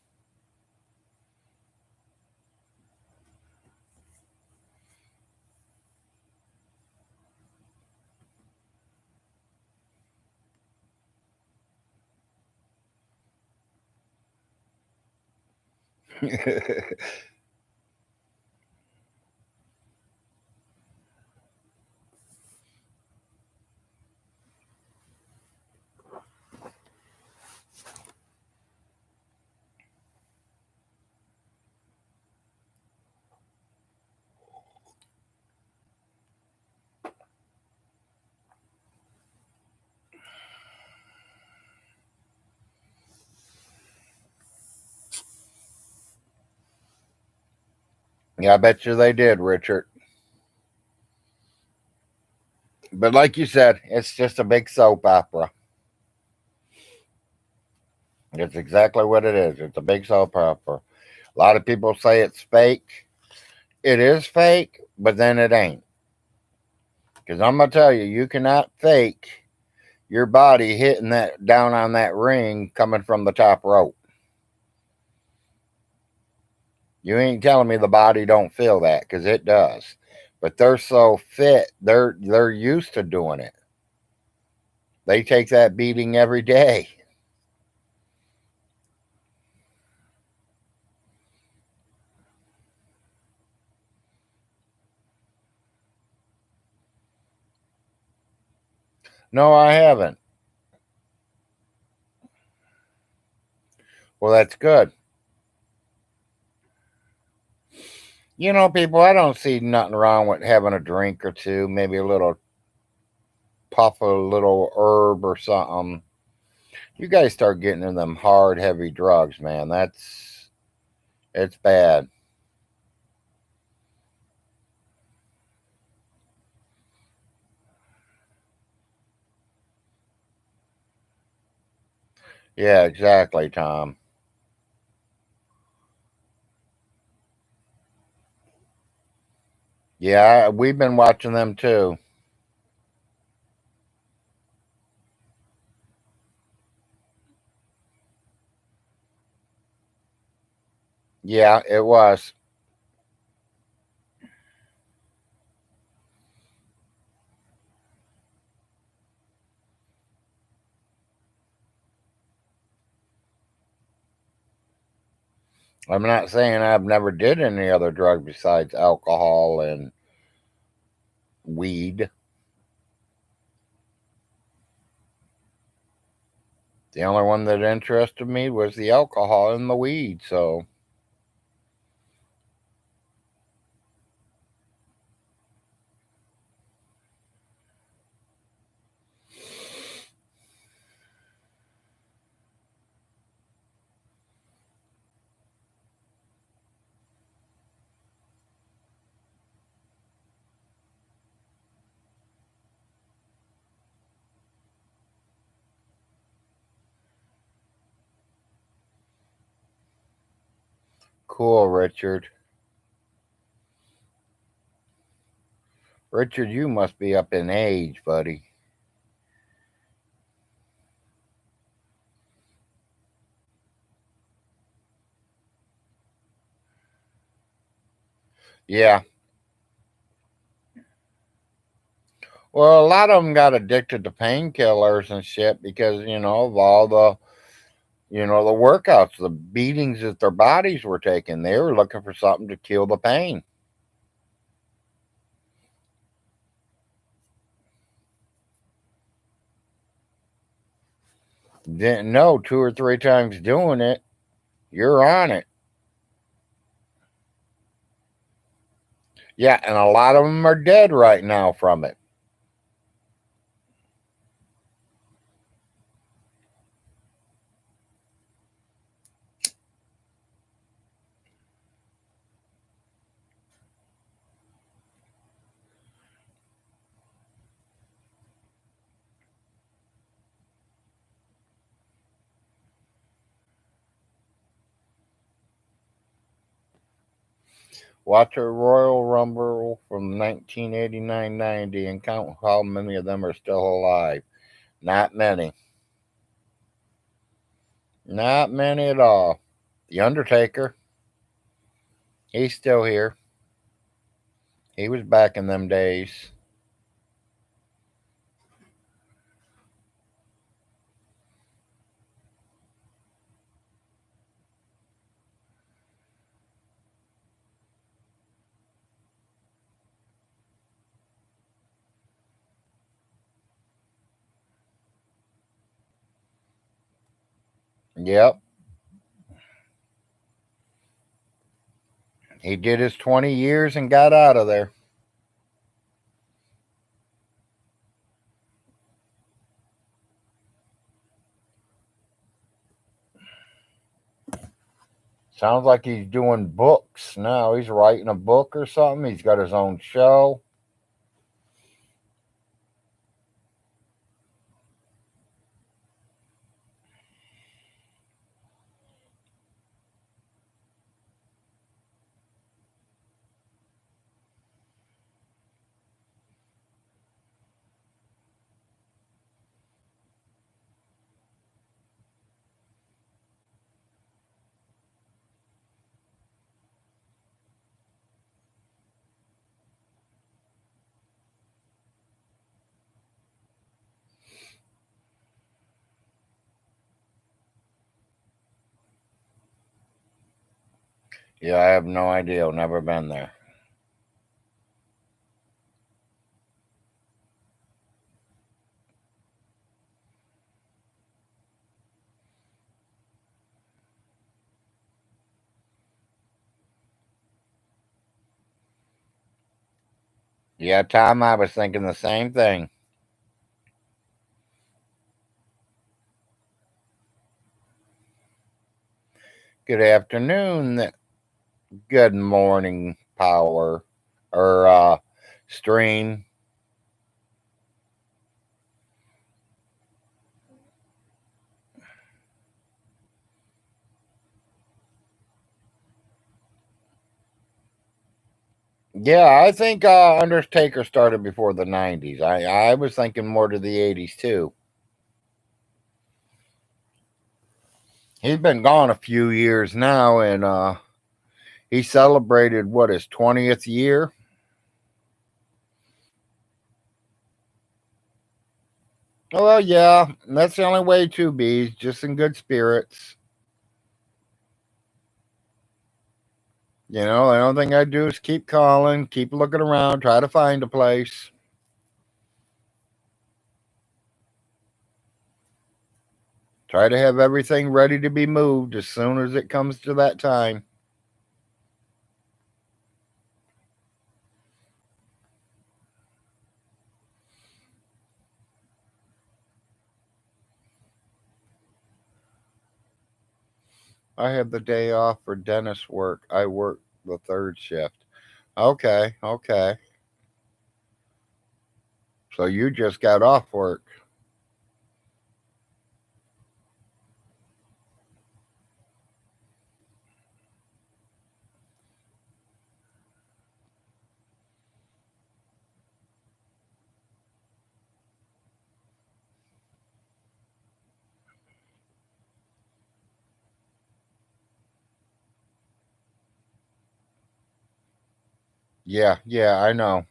Yeah, I bet you they did, Richard. But like you said, it's just a big soap opera. It's exactly what it is. It's a big soap opera. A lot of people say it's fake. it is fake, but then it ain't. Because I'm going to tell you, you cannot fake your body hitting that down on that ring coming from the top rope. You ain't telling me the body don't feel that, because it does. But they're so fit, they're used to doing it. They take that beating every day. No, I haven't. Well, that's good. You know, people, I don't see nothing wrong with having a drink or two, maybe a little puff of a little herb or something. You guys start getting in them hard, heavy drugs, man. It's bad. Yeah, exactly, Tom. Yeah, we've been watching them too. Yeah, it was. I'm not saying I've never did any other drug besides alcohol and weed. The only one that interested me was the alcohol and the weed, so cool, Richard. Richard, you must be up in age, buddy. Yeah. Well, a lot of them got addicted to painkillers and shit because, of all the workouts, the beatings that their bodies were taking. They were looking for something to kill the pain. Didn't know 2 or 3 times doing it, you're on it. Yeah, and a lot of them are dead right now from it. Watch a Royal Rumble from 1989-90 and count how many of them are still alive. Not many. Not many at all. The Undertaker, he's still here. He was back in them days. Yep. He did his 20 years and got out of there. Sounds like he's doing books now. He's writing a book or something. He's got his own show. Yeah, I have no idea. Never been there. Yeah, Tom, I was thinking the same thing. Good afternoon. Good morning, power or stream. Yeah, I think Undertaker started before the 90s. I was thinking more to the 80s too. He's been gone a few years now, and he celebrated what his 20th year. Oh, well, yeah, that's the only way to be, just in good spirits. You know, the only thing I do is keep calling, keep looking around, try to find a place. Try to have everything ready to be moved as soon as it comes to that time. I have the day off for dentist work. I work the third shift. Okay, okay. So you just got off work. Yeah, yeah, I know.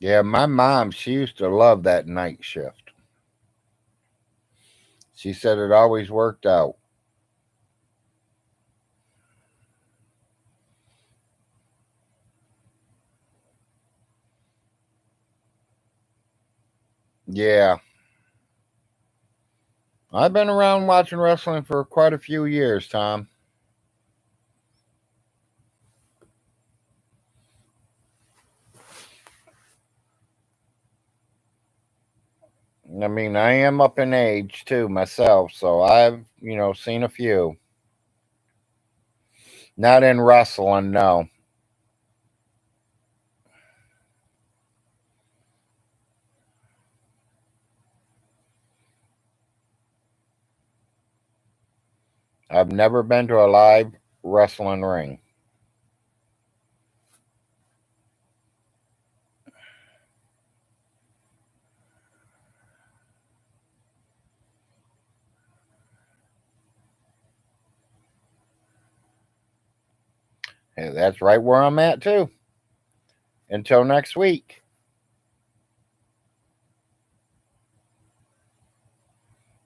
Yeah, my mom, she used to love that night shift. She said it always worked out. Yeah. I've been around watching wrestling for quite a few years, Tom. I mean, I am up in age too myself, so I've, seen a few. Not in wrestling, no. I've never been to a live wrestling ring. Hey, that's right where I'm at too. Until next week.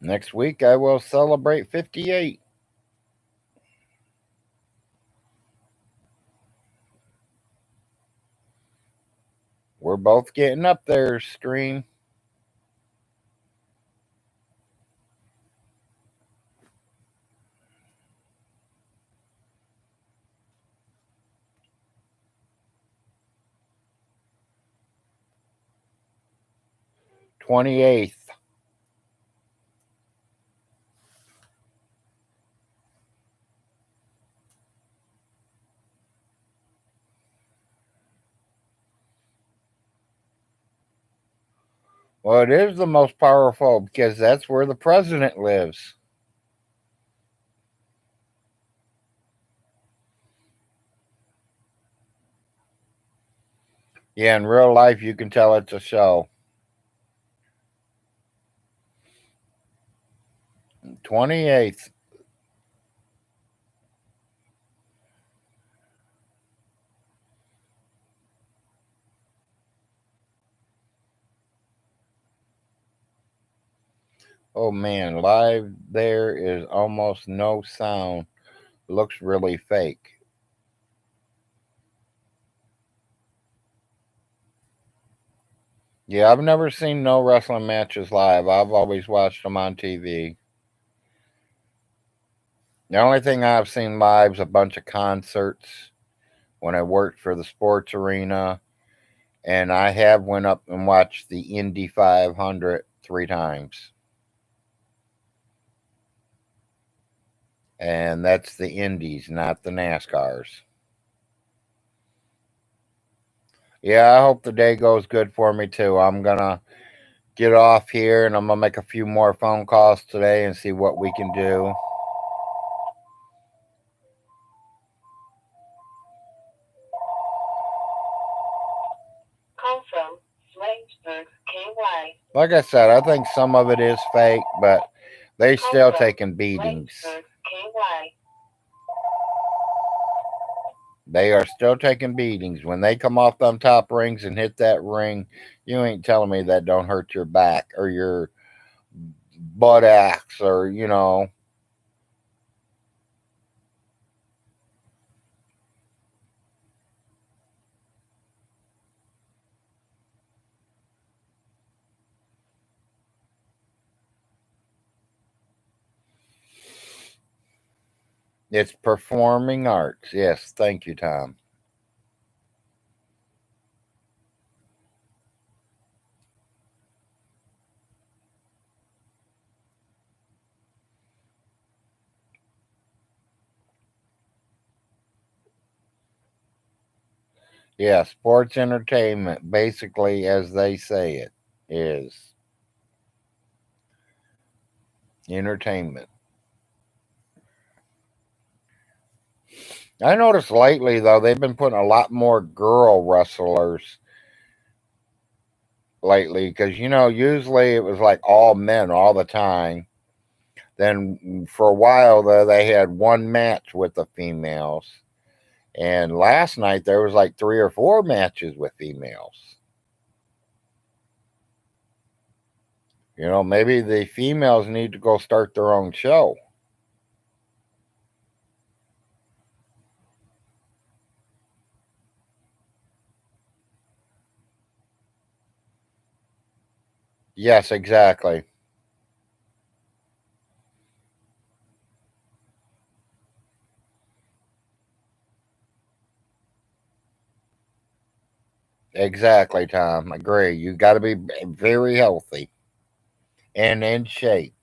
Next week I will celebrate 58. We're both getting up there, stream. 28th. Well, it is the most powerful because that's where the president lives. Yeah, in real life, you can tell it's a show. 28th. Oh man, live there is almost no sound. Looks really fake. Yeah, I've never seen no wrestling matches live. I've always watched them on TV. The only thing I've seen live is a bunch of concerts when I worked for the sports arena, and I have went up and watched the Indy 500 3 times. And that's the Indies, not the NASCARs. Yeah, I hope the day goes good for me too. I'm gonna get off here and I'm gonna make a few more phone calls today and see what we can do. Call from Swansburg, KY. Like I said, I think some of it is fake, but they Call still from taking beatings. Swansburg, KY. They are still taking beatings. When they come off them top rings and hit that ring, you ain't telling me that don't hurt your back or your buttocks or, you know. It's performing arts. Yes, thank you, Tom. Yeah, sports entertainment, basically, as they say it, is entertainment. I noticed lately, though, they've been putting a lot more girl wrestlers lately because, you know, usually it was like all men all the time. Then for a while, though, they had one match with the females. And last night, there was like 3 or 4 matches with females. You know, maybe the females need to go start their own show. Yes, exactly. Exactly, Tom. Agree. You got to be very healthy and in shape.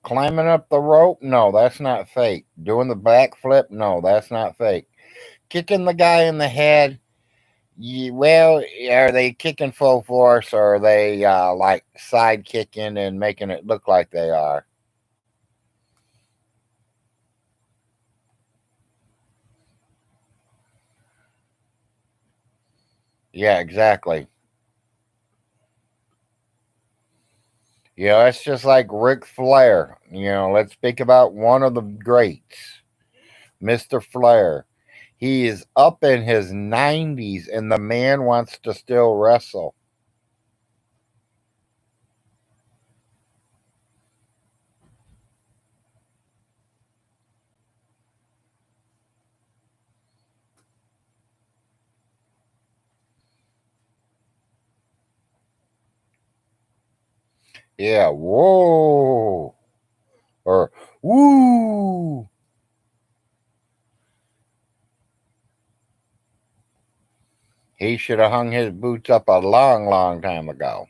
Climbing up the rope? No, that's not fake. Doing the backflip? No, that's not fake. Kicking the guy in the head? Well, are they kicking full force or are they like side kicking and making it look like they are? Yeah, exactly. You know, it's just like Ric Flair. You know, let's speak about one of the greats, Mr. Flair. He is up in his 90s and the man wants to still wrestle. Yeah, whoa. Or woo. He should have hung his boots up a long, long time ago.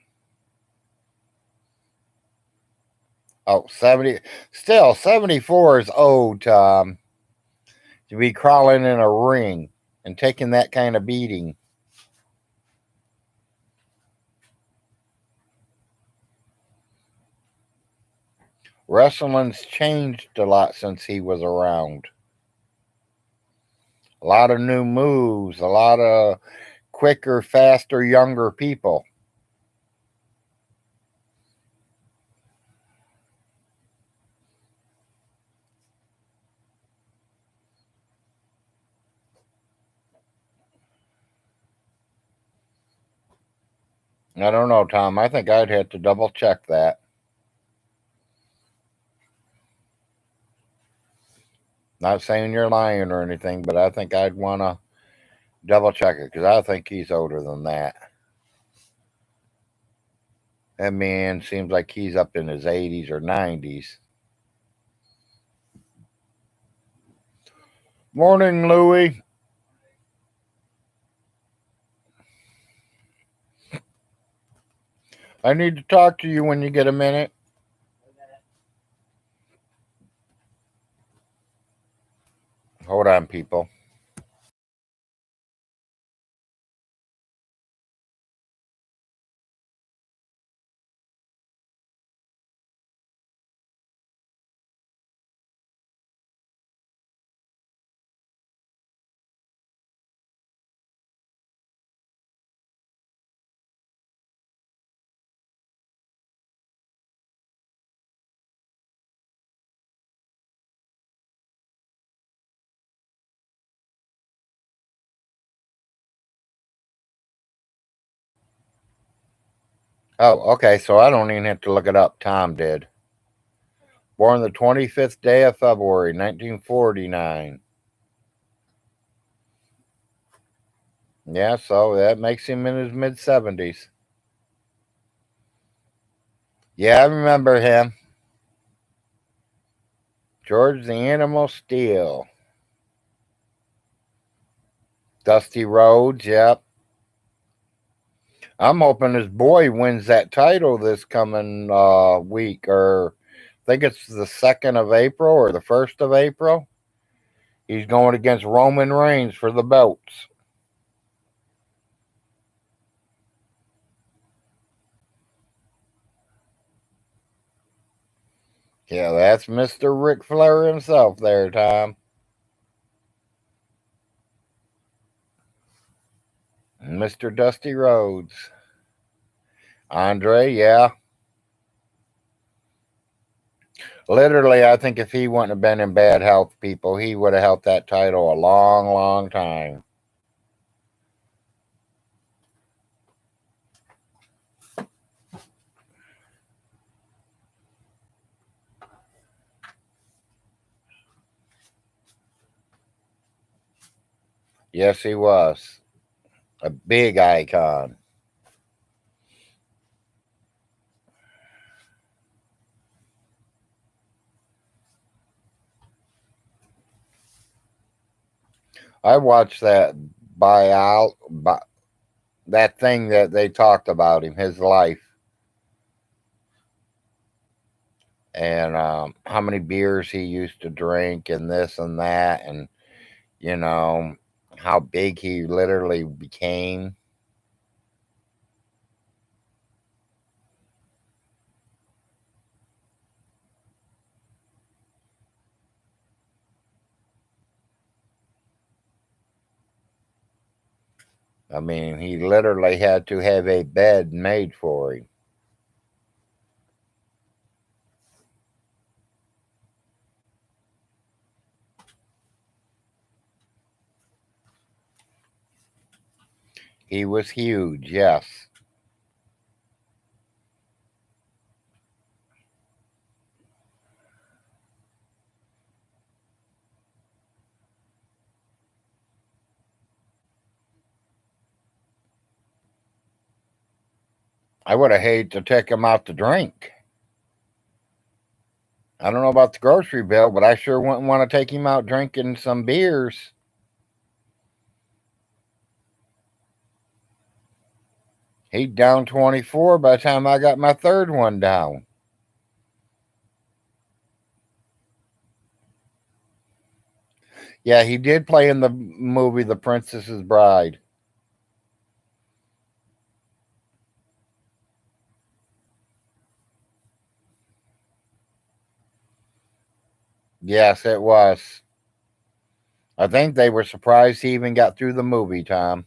Oh, 70. Still, 74 is old, Tom, to be crawling in a ring and taking that kind of beating. Wrestling's changed a lot since he was around. A lot of new moves, a lot of quicker, faster, younger people. I don't know, Tom. I think I'd have to double check that. Not saying you're lying or anything, but I think I'd want to double check it because I think he's older than that. That man seems like he's up in his 80s or 90s. Morning, Louie. I need to talk to you when you get a minute. Hold on, people. Oh, okay. So I don't even have to look it up. Tom did. Born the 25th day of February, 1949. Yeah, so that makes him in his mid 70s. Yeah, I remember him. George the Animal Steel. Dusty Rhodes, yep. I'm hoping his boy wins that title this coming week, or I think it's the 2nd of April or the 1st of April. He's going against Roman Reigns for the belts. Yeah, that's Mr. Ric Flair himself there, Tom. Mr. Dusty Rhodes. Andre, yeah. Literally, I think if he wouldn't have been in bad health, people, he would have held that title a long, long time. Yes, he was. A big icon. I watched that that thing that they talked about him, his life, and how many beers he used to drink, and this and that, and you know how big he literally became. I mean, he literally had to have a bed made for him. He was huge, yes. I would have hated to take him out to drink. I don't know about the grocery bill, but I sure wouldn't want to take him out drinking some beers. He down 24 by the time I got my third one down. Yeah, he did play in the movie The Princess's Bride. Yes, it was. I think they were surprised he even got through the movie, Tom.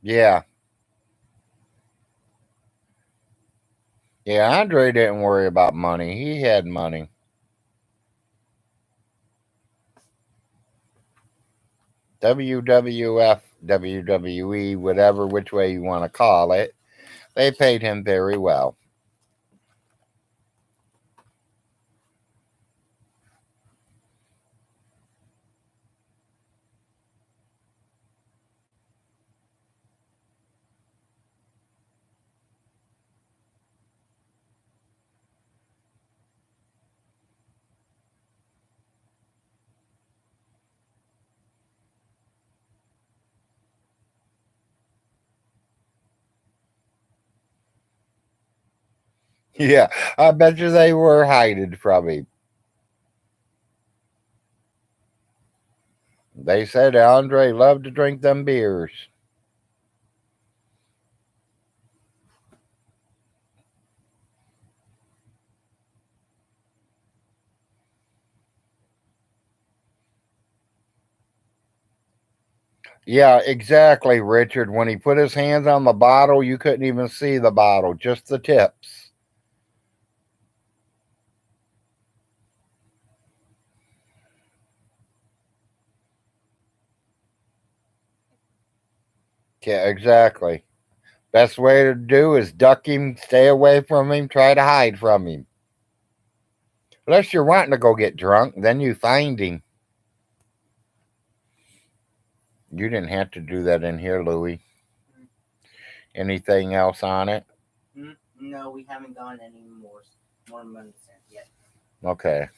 Yeah. Yeah, Andre didn't worry about money. He had money. WWF, WWE, whatever, which way you want to call it, they paid him very well. Yeah, I bet you they were hiding from him. They said Andre loved to drink them beers. Yeah, exactly, Richard. When he put his hands on the bottle, you couldn't even see the bottle, just the tips. Yeah, exactly. Best way to do is duck him, stay away from him, try to hide from him. Unless you're wanting to go get drunk, then you find him. You didn't have to do that in here, Louie. Anything else on it? No, we haven't gotten any more money sent yet. Okay.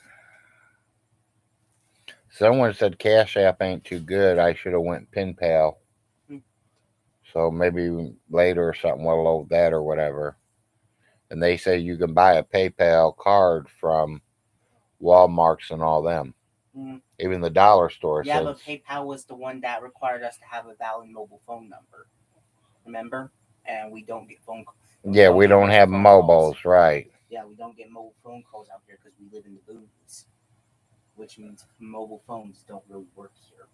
Someone said Cash App ain't too good. I should have went PinPal. So maybe later or something we'll load that or whatever. And they say you can buy a PayPal card from Walmart's and all them. Even the dollar store Yeah, says. but PayPal was the one that required us to have a valid mobile phone number. Remember? And we don't get phone calls. Yeah, we don't have mobiles, right? Yeah, we don't get mobile phone calls out here because we live in the boonies, which means mobile phones don't really work here.